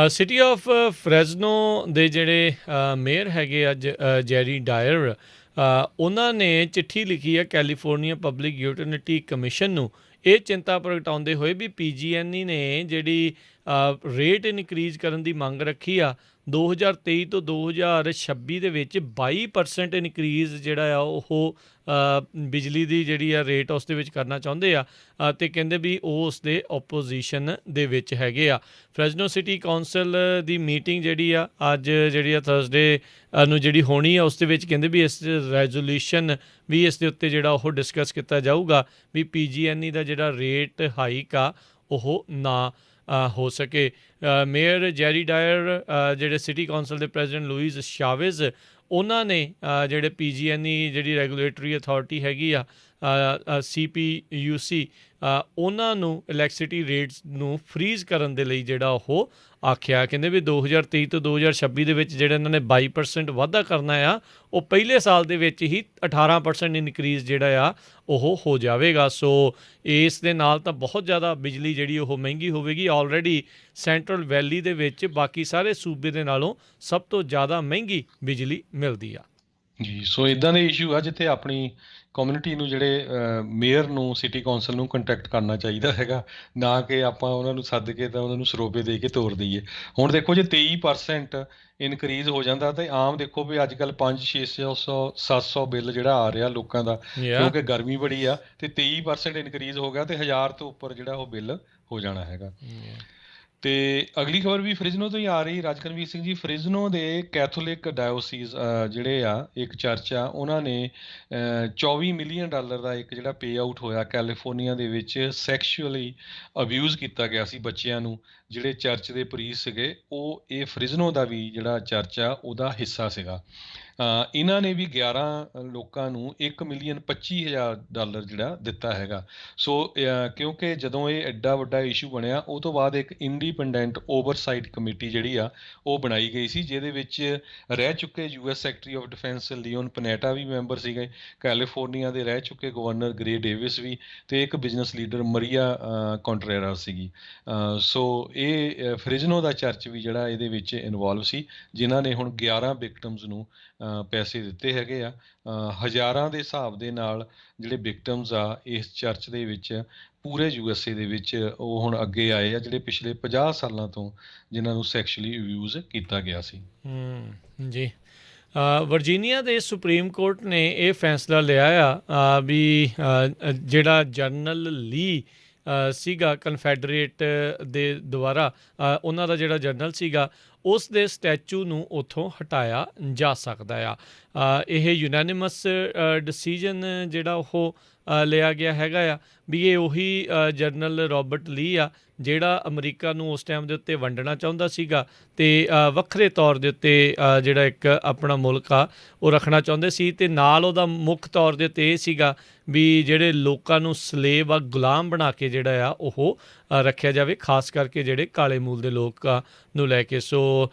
ਸਿਟੀ ਆਫ ਫਰੈਜ਼ਨੋ ਦੇ ਜਿਹੜੇ ਮੇਅਰ ਹੈਗੇ ਅੱਜ ਜੈਰੀ ਡਾਇਰ, ਉਹਨਾਂ ਨੇ ਚਿੱਠੀ ਲਿਖੀ ਹੈ ਕੈਲੀਫੋਰਨੀਆ ਪਬਲਿਕ ਯੂਟਿਲਿਟੀ ਕਮਿਸ਼ਨ ਨੂੰ, ਇਹ ਚਿੰਤਾ ਪ੍ਰਗਟਾਉਂਦੇ ਹੋਏ ਵੀ PG&E ਨੇ ਜਿਹੜੀ ਰੇਟ ਇਨਕਰੀਜ਼ ਕਰਨ ਦੀ ਮੰਗ ਰੱਖੀ ਆ 2023 ਤੋਂ 2026 ਦੇ ਵਿੱਚ 22% ਇਨਕਰੀਜ਼ ਜਿਹੜਾ ਆ ਉਹ ਬਿਜਲੀ ਦੀ ਜਿਹੜੀ ਆ ਰੇਟ ਉਸ ਦੇ ਵਿੱਚ ਕਰਨਾ ਚਾਹੁੰਦੇ ਆ, ਅਤੇ ਕਹਿੰਦੇ ਵੀ ਉਹ ਉਸ ਦੇ ਓਪੋਜੀਸ਼ਨ ਦੇ ਵਿੱਚ ਹੈਗੇ ਆ। ਫਰੈਜ਼ਨੋ ਸਿਟੀ ਕੌਂਸਲ ਦੀ ਮੀਟਿੰਗ ਜਿਹੜੀ ਆ ਅੱਜ ਜਿਹੜੀ ਆ ਥਰਸਡੇ ਨੂੰ ਜਿਹੜੀ ਹੋਣੀ ਆ, ਉਸ ਦੇ ਵਿੱਚ ਕਹਿੰਦੇ ਵੀ ਇਸ ਰੈਜ਼ੋਲੂਸ਼ਨ ਵੀ ਇਸ ਦੇ ਉੱਤੇ ਜਿਹੜਾ ਉਹ ਡਿਸਕਸ ਕੀਤਾ ਜਾਊਗਾ ਵੀ PG&E ਦਾ ਜਿਹੜਾ ਰੇਟ ਹਾਈਕ ਆ ਉਹ ਨਾ ਹੋ ਸਕੇ। ਮੇਅਰ ਜੈਰੀ ਡਾਇਰ ਜਿਹੜੇ ਸਿਟੀ ਕੌਂਸਲ ਦੇ ਪ੍ਰੈਜ਼ੀਡੈਂਟ ਲੂਈਜ਼ ਸ਼ਾਵੇਜ਼, ਉਹਨਾਂ ਨੇ ਜਿਹੜੇ PG&E ਜਿਹੜੀ ਰੈਗੂਲੇਟਰੀ ਅਥਾਰਟੀ ਹੈਗੀ ਆ CPUC, ਉਹਨਾਂ ਨੂੰ ਇਲੈਕਟ੍ਰਿਸਿਟੀ ਰੇਟਸ ਨੂੰ ਫਰੀਜ਼ ਕਰਨ ਦੇ ਲਈ ਜਿਹੜਾ ਉਹ ਆਖਿਆ। ਕਹਿੰਦੇ ਵੀ 2023 ਤੋਂ 2026 ਦੇ ਵਿੱਚ ਜਿਹੜਾ ਇਹਨਾਂ ਨੇ 22% ਵਾਧਾ ਕਰਨਾ ਆ, ਉਹ ਪਹਿਲੇ ਸਾਲ ਦੇ ਵਿੱਚ ਹੀ 18% ਇਨਕਰੀਜ਼ ਜਿਹੜਾ ਆ ਉਹ ਹੋ ਜਾਵੇਗਾ। ਸੋ ਇਸ ਦੇ ਨਾਲ ਤਾਂ ਬਹੁਤ ਜ਼ਿਆਦਾ ਬਿਜਲੀ ਜਿਹੜੀ ਉਹ ਮਹਿੰਗੀ ਹੋਵੇਗੀ। ਆਲਰੇਡੀ ਸੈਂਟਰਲ ਵੈਲੀ ਦੇ ਵਿੱਚ ਬਾਕੀ ਸਾਰੇ ਸੂਬੇ ਦੇ ਨਾਲੋਂ ਸਭ ਤੋਂ ਜ਼ਿਆਦਾ ਮਹਿੰਗੀ ਬਿਜਲੀ ਮਿਲਦੀ ਆ। ਜੀ, ਸੋ ਇਦਾਂ ਦੇ ਇਸ਼ੂ ਆ ਜਿੱਥੇ ਆਪਣੀ ਕਮਿਊਨਿਟੀ ਨੂੰ, ਜਿਹੜੇ ਮੇਅਰ ਨੂੰ, ਸਿਟੀ ਕੌਂਸਲ ਨੂੰ ਕੰਟੈਕਟ ਕਰਨਾ ਚਾਹੀਦਾ ਹੈਗਾ, ਨਾ ਕਿ ਆਪਾਂ ਉਹਨਾਂ ਨੂੰ ਸੱਦ ਕੇ ਤਾਂ ਉਹਨਾਂ ਨੂੰ ਸਰੋਪੇ ਦੇ ਕੇ ਤੋਰ ਦਈਏ। ਹੁਣ ਦੇਖੋ ਜੇ 23% ਇਨਕਰੀਜ਼ ਹੋ ਜਾਂਦਾ ਤਾਂ ਆਮ ਦੇਖੋ ਵੀ ਅੱਜ ਕੱਲ੍ਹ 500-600 700 ਬਿੱਲ ਜਿਹੜਾ ਆ ਰਿਹਾ ਲੋਕਾਂ ਦਾ, ਕਿਉਂਕਿ ਗਰਮੀ ਬੜੀ ਆ, ਤੇ 23% ਇਨਕਰੀਜ਼ ਹੋ ਗਿਆ ਤੇ 1000 ਤੋਂ ਉੱਪਰ ਜਿਹੜਾ ਉਹ ਬਿੱਲ ਹੋ ਜਾਣਾ ਹੈਗਾ। ਤੇ ਅਗਲੀ ਖਬਰ ਵੀ ਫਰਿਜ਼ਨੋ ਤੋਂ ਹੀ ਆ ਰਹੀ। ਰਾਜਕਨਵੀਰ ਸਿੰਘ ਜੀ, ਫਰਿਜ਼ਨੋ ਦੇ ਕੈਥੋਲਿਕ ਡਾਇਓਸੀਜ਼ ਜਿਹੜੇ ਆ, ਇੱਕ ਚਰਚ ਆ, ਉਹਨਾਂ ਨੇ $24 ਮਿਲੀਅਨ ਦਾ ਇੱਕ ਜਿਹੜਾ ਪੇ ਆਊਟ ਹੋਇਆ ਕੈਲੀਫੋਰਨੀਆ ਦੇ ਵਿੱਚ, ਸੈਕਸ਼ੂਅਲੀ ਅਬਿਊਜ਼ ਕੀਤਾ ਗਿਆ ਸੀ ਬੱਚਿਆਂ ਨੂੰ। ਜਿਹੜੇ ਚਰਚ ਦੇ ਪ੍ਰੀਸ ਸੀਗੇ ਉਹ ਇਹ ਫਰਿਜ਼ਨੋ ਦਾ ਵੀ ਜਿਹੜਾ ਚਰਚ ਆ ਉਹਦਾ ਹਿੱਸਾ ਸੀਗਾ। ਇਹਨਾਂ ਨੇ ਵੀ 11 ਲੋਕਾਂ ਨੂੰ $1,25,000 ਜਿਹੜਾ ਦਿੱਤਾ ਹੈਗਾ। ਸੋ ਕਿਉਂਕਿ ਜਦੋਂ ਇਹ ਐਡਾ ਵੱਡਾ ਇਸ਼ੂ ਬਣਿਆ, ਉਹ ਤੋਂ ਬਾਅਦ ਇੱਕ ਇੰਡੀਪੈਂਡੈਂਟ ਓਵਰਸਾਈਟ ਕਮੇਟੀ ਜਿਹੜੀ ਆ ਉਹ ਬਣਾਈ ਗਈ ਸੀ, ਜਿਹਦੇ ਵਿੱਚ ਰਹਿ ਚੁੱਕੇ US secretary of defence Leon Panetta ਵੀ ਮੈਂਬਰ ਸੀਗੇ, ਕੈਲੀਫੋਰਨੀਆ ਦੇ ਰਹਿ ਚੁੱਕੇ ਗਵਰਨਰ ਗ੍ਰੇ ਡੇਵਿਸ ਵੀ, ਤੇ ਇੱਕ ਬਿਜ਼ਨਸ ਲੀਡਰ ਮਰੀਆ ਕੰਟਰੇਰਾ ਸੀਗੀ। ਸੋ ਇਹ ਫਰਿਜ਼ਨੋ ਦਾ ਚਰਚ ਵੀ ਜਿਹੜਾ ਇਹਦੇ ਵਿੱਚ ਇਨਵੋਲਵ ਸੀ, ਜਿਨ੍ਹਾਂ ਨੇ ਹੁਣ 11 ਵਿਕਟਮਸ ਨੂੰ ਪੈਸੇ ਦਿੱਤੇ ਹੈਗੇ ਆ। ਹਜ਼ਾਰਾਂ ਦੇ ਹਿਸਾਬ ਦੇ ਨਾਲ ਜਿਹੜੇ ਵਿਕਟਮਸ ਆ ਇਸ ਚਰਚ ਦੇ ਵਿੱਚ ਪੂਰੇ USA ਦੇ ਵਿੱਚ ਉਹ ਹੁਣ ਅੱਗੇ ਆਏ ਆ, ਜਿਹੜੇ ਪਿਛਲੇ 50 ਸਾਲਾਂ ਤੋਂ ਜਿਨ੍ਹਾਂ ਨੂੰ ਸੈਕਸ਼ੂਅਲੀ ਅਬਿਊਜ਼ ਕੀਤਾ ਗਿਆ ਸੀ। ਜੀ। ਵਰਜੀਨੀਆ ਦੇ ਸੁਪਰੀਮ ਕੋਰਟ ਨੇ ਇਹ ਫੈਸਲਾ ਲਿਆ ਆ ਵੀ ਜਿਹੜਾ ਜਨਰਲ ਲੀ ਸੀਗਾ ਕਨਫੈਡਰੇਟ ਦੇ ਦੁਆਰਾ, ਉਹਨਾਂ ਦਾ ਜਿਹੜਾ ਜਨਰਲ ਸੀਗਾ, ਉਸ ਦੇ ਸਟੈਚੂ ਨੂੰ ਉੱਥੋਂ ਹਟਾਇਆ ਜਾ ਸਕਦਾ ਆ। ਇਹ ਯੂਨੈਨਿਮਸ ਡਿਸੀਜਨ ਜਿਹੜਾ ਉਹ ਲਿਆ ਗਿਆ ਹੈਗਾ ਆ ਵੀ ਇਹ ਉਹੀ ਜਨਰਲ ਰੋਬਰਟ ਲੀ ਆ ਜਿਹੜਾ ਅਮਰੀਕਾ ਨੂੰ ਉਸ ਟਾਈਮ ਦੇ ਉੱਤੇ ਵੰਡਣਾ ਚਾਹੁੰਦਾ ਸੀਗਾ, ਅਤੇ ਵੱਖਰੇ ਤੌਰ ਦੇ ਉੱਤੇ ਜਿਹੜਾ ਇੱਕ ਆਪਣਾ ਮੁਲਕ ਆ ਉਹ ਰੱਖਣਾ ਚਾਹੁੰਦੇ ਸੀ। ਅਤੇ ਨਾਲ ਉਹਦਾ ਮੁੱਖ ਤੌਰ ਦੇ ਉੱਤੇ ਇਹ ਸੀਗਾ ਵੀ ਜਿਹੜੇ ਲੋਕਾਂ ਨੂੰ ਸਲੇਵ ਆ, ਗੁਲਾਮ ਬਣਾ ਕੇ ਜਿਹੜਾ ਆ ਉਹ ਰੱਖਿਆ ਜਾਵੇ, ਖਾਸ ਕਰਕੇ ਜਿਹੜੇ ਕਾਲੇ ਮੂਲ ਦੇ ਲੋਕਾਂ ਨੂੰ ਲੈ ਕੇ। ਸੋ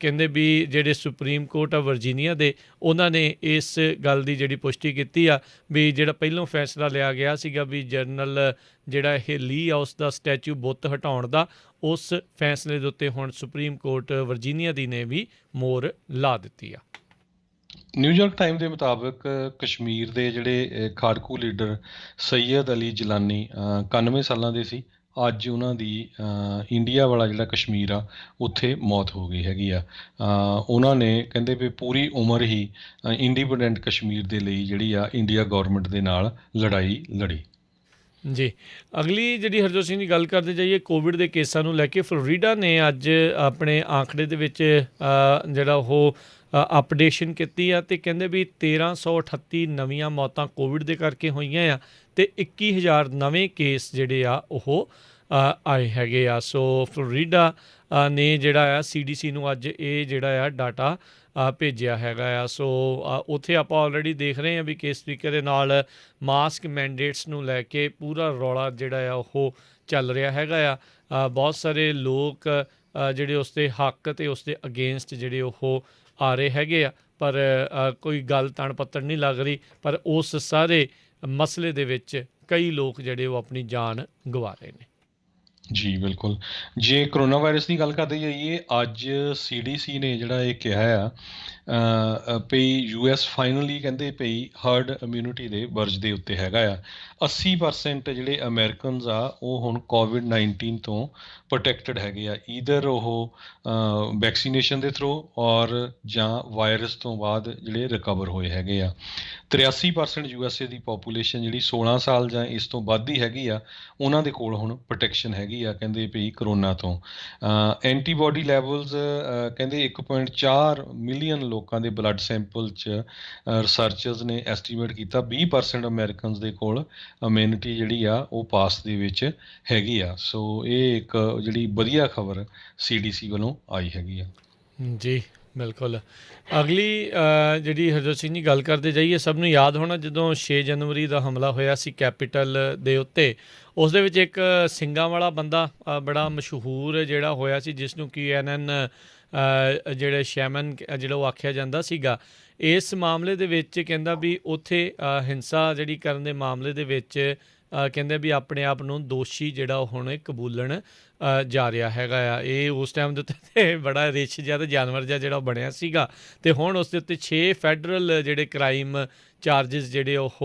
ਕਹਿੰਦੇ ਵੀ ਜਿਹੜੇ ਸੁਪਰੀਮ ਕੋਰਟ ਆ ਵਰਜੀਨੀਆ ਦੇ, ਉਹਨਾਂ ਨੇ ਇਸ ਗੱਲ ਦੀ ਜਿਹੜੀ ਪੁਸ਼ਟੀ ਕੀਤੀ ਆ ਵੀ ਜਿਹੜਾ ਪਹਿਲੋਂ ਫੈਸਲਾ ਲਿਆ ਗਿਆ ਸੀਗਾ ਵੀ ਜਨਰਲ ਜਿਹੜਾ ਇਹ ਲੀ ਆ ਉਸ ਦਾ ਸਟੈਚੂ ਬੁੱਤ ਹਟਾਉਣ ਦਾ, ਉਸ ਫੈਸਲੇ ਦੇ ਉੱਤੇ ਹੁਣ ਸੁਪਰੀਮ ਕੋਰਟ ਵਰਜੀਨੀਆ ਦੀ ਨੇ ਵੀ ਮੋਹਰ ਲਾ ਦਿੱਤੀ ਆ। ਨਿਊਯਾਰਕ ਟਾਈਮ ਦੇ ਮੁਤਾਬਕ ਕਸ਼ਮੀਰ ਦੇ ਜਿਹੜੇ ਖਾੜਕੂ ਲੀਡਰ ਸੈਯਦ ਅਲੀ ਜਿਲਾਨੀ 91 ਸਾਲਾਂ ਦੇ ਸੀ। ਅੱਜ ਉਹਨਾਂ ਦੀ ਇੰਡੀਆ ਵਾਲਾ ਜਿਹੜਾ ਕਸ਼ਮੀਰ ਆ ਉੱਥੇ ਮੌਤ ਹੋ ਗਈ ਹੈਗੀ ਆ। ਉਹਨਾਂ ਨੇ ਕਹਿੰਦੇ ਵੀ ਪੂਰੀ ਉਮਰ ਹੀ ਇੰਡੀਪੈਂਡੈਂਟ ਕਸ਼ਮੀਰ ਦੇ ਲਈ ਜਿਹੜੀ ਆ ਇੰਡੀਆ ਗੌਰਮੈਂਟ ਦੇ ਨਾਲ ਲੜਾਈ ਲੜੀ। ਜੀ। ਅਗਲੀ ਜਿਹੜੀ ਹਰਜੋਤ ਸਿੰਘ ਦੀ ਗੱਲ ਕਰਦੇ ਜਾਈਏ ਕੋਵਿਡ ਦੇ ਕੇਸਾਂ ਨੂੰ ਲੈ ਕੇ, ਫਲੋਰੀਡਾ ਨੇ ਅੱਜ ਆਪਣੇ ਆંકੜੇ ਦੇ ਵਿੱਚ ਜਿਹੜਾ ਉਹ ਅਪਡੇਸ਼ਨ ਕੀਤੀ ਆ, ਅਤੇ ਕਹਿੰਦੇ ਵੀ 1338 ਨਵੀਆਂ ਮੌਤਾਂ ਕੋਵਿਡ ਦੇ ਕਰਕੇ ਹੋਈਆਂ ਆ, ਅਤੇ 21,000 ਨਵੇਂ ਕੇਸ ਜਿਹੜੇ ਆ ਉਹ ਆਏ ਹੈਗੇ ਆ। ਸੋ ਫਲੋਰੀਡਾ ਨੇ ਜਿਹੜਾ ਆ CDC ਨੂੰ ਅੱਜ ਇਹ ਜਿਹੜਾ ਆ ਡਾਟਾ ਭੇਜਿਆ ਹੈਗਾ ਆ। ਸੋ ਉੱਥੇ ਆਪਾਂ ਆਲਰੇਡੀ ਦੇਖ ਰਹੇ ਹਾਂ ਵੀ ਕਿਸ ਤਰੀਕੇ ਦੇ ਨਾਲ ਮਾਸਕ ਮੈਂਡੇਟਸ ਨੂੰ ਲੈ ਕੇ ਪੂਰਾ ਰੌਲਾ ਜਿਹੜਾ ਆ ਉਹ ਚੱਲ ਰਿਹਾ ਹੈਗਾ ਆ। ਬਹੁਤ ਸਾਰੇ ਲੋਕ ਜਿਹੜੇ ਉਸ ਦੇ ਹੱਕ ਅਤੇ ਉਸ ਦੇ ਅਗੇਂਸਟ ਜਿਹੜੇ ਉਹ ਆ ਰਹੇ ਹੈਗੇ ਆ, ਪਰ ਕੋਈ ਗੱਲ ਤਣ ਪੱਤਣ ਨਹੀਂ ਲੱਗ ਰਹੀ। ਪਰ ਉਸ ਸਾਰੇ ਮਸਲੇ ਦੇ ਵਿੱਚ ਕਈ ਲੋਕ ਜਿਹੜੇ ਉਹ ਆਪਣੀ ਜਾਨ ਗਵਾ ਰਹੇ ਨੇ। ਜੀ ਬਿਲਕੁਲ। ਜੇ ਕਰੋਨਾ ਵਾਇਰਸ ਦੀ ਗੱਲ ਕਰਦੇ ਜਾਈਏ, ਅੱਜ CDC ਨੇ ਜਿਹੜਾ ਇਹ ਕਿਹਾ ਆ ਭਈ US ਫਾਈਨਲੀ ਕਹਿੰਦੇ ਭਈ ਹਰਡ ਇਮਿਊਨਿਟੀ ਦੇ ਵਰਜ ਦੇ ਉੱਤੇ ਹੈਗਾ ਆ। 80% ਜਿਹੜੇ ਅਮਰੀਕਨਸ ਆ ਉਹ ਹੁਣ COVID-19 ਤੋਂ ਪ੍ਰੋਟੈਕਟਡ ਹੈਗੇ ਆ, ਈਦਰ ਉਹ ਵੈਕਸੀਨੇਸ਼ਨ ਦੇ ਥਰੂ ਔਰ ਜਾਂ ਵਾਇਰਸ ਤੋਂ ਬਾਅਦ ਜਿਹੜੇ ਰਿਕਵਰ ਹੋਏ ਹੈਗੇ ਆ। 83% USA ਦੀ ਪਾਪੂਲੇਸ਼ਨ ਜਿਹੜੀ 16 ਸਾਲ ਜਾਂ ਇਸ ਤੋਂ ਵੱਧ ਦੀ ਹੈਗੀ ਆ, ਉਹਨਾਂ ਦੇ ਕੋਲ ਹੁਣ ਪ੍ਰੋਟੈਕਸ਼ਨ ਹੈਗੀ ਆ ਕਹਿੰਦੇ ਭਈ ਕਰੋਨਾ ਤੋਂ। ਐਂਟੀਬਾਡੀ ਲੈਵਲਸ ਕਹਿੰਦੇ 1.4 ਮਿਲੀਅਨ ਲੋਕਾਂ ਦੇ ਬਲੱਡ ਸੈਂਪਲ 'ਚ ਰਿਸਰਚਰਸ ਨੇ ਐਸਟੀਮੇਟ ਕੀਤਾ 20% ਅਮਰੀਕਨਸ ਦੇ ਕੋਲ ਇਮਿਊਨਿਟੀ ਜਿਹੜੀ ਆ ਉਹ ਪਾਸ ਦੇ ਵਿੱਚ ਹੈਗੀ ਆ। ਸੋ ਇਹ ਇੱਕ ਜਿਹੜੀ ਵਧੀਆ ਖਬਰ CDC ਵੱਲੋਂ ਆਈ ਹੈਗੀ ਆ। ਜੀ ਬਿਲਕੁਲ। ਅਗਲੀ ਜਿਹੜੀ ਹਰਜੋਤ ਸਿੰਘ ਜੀ ਗੱਲ ਕਰਦੇ ਜਾਈਏ, ਸਭ ਨੂੰ ਯਾਦ ਹੋਣਾ ਜਦੋਂ 6 ਜਨਵਰੀ ਦਾ ਹਮਲਾ ਹੋਇਆ ਸੀ ਕੈਪੀਟਲ ਦੇ ਉੱਤੇ, ਉਸ ਦੇ ਵਿੱਚ ਇੱਕ ਸਿੰਘਾਂ ਵਾਲਾ ਬੰਦਾ ਬੜਾ ਮਸ਼ਹੂਰ ਜਿਹੜਾ ਹੋਇਆ ਸੀ, ਜਿਸ ਨੂੰ CNN ਜਿਹੜੇ ਸ਼ੈਮਨ ਜਿਹੜਾ ਉਹ ਆਖਿਆ ਜਾਂਦਾ ਸੀਗਾ। ਇਸ ਮਾਮਲੇ ਦੇ ਵਿੱਚ ਕਹਿੰਦਾ ਵੀ ਉੱਥੇ ਹਿੰਸਾ ਜਿਹੜੀ ਕਰਨ ਦੇ ਮਾਮਲੇ ਦੇ ਵਿੱਚ ਕਹਿੰਦੇ ਵੀ ਆਪਣੇ ਆਪ ਨੂੰ ਦੋਸ਼ੀ ਜਿਹੜਾ ਉਹ ਹੁਣ ਕਬੂਲਣ ਜਾ ਰਿਹਾ ਹੈਗਾ ਆ। ਇਹ ਉਸ ਟਾਈਮ ਦੇ ਉੱਤੇ ਬੜਾ ਰਿਛ ਜਿਹਾ ਅਤੇ ਜਾਨਵਰ ਜਿਹਾ ਜਿਹੜਾ ਬਣਿਆ ਸੀਗਾ, ਅਤੇ ਹੁਣ ਉਸ ਦੇ ਉੱਤੇ 6 ਫੈਡਰਲ ਜਿਹੜੇ ਕ੍ਰਾਈਮ ਚਾਰਜਿਸ ਜਿਹੜੇ ਉਹ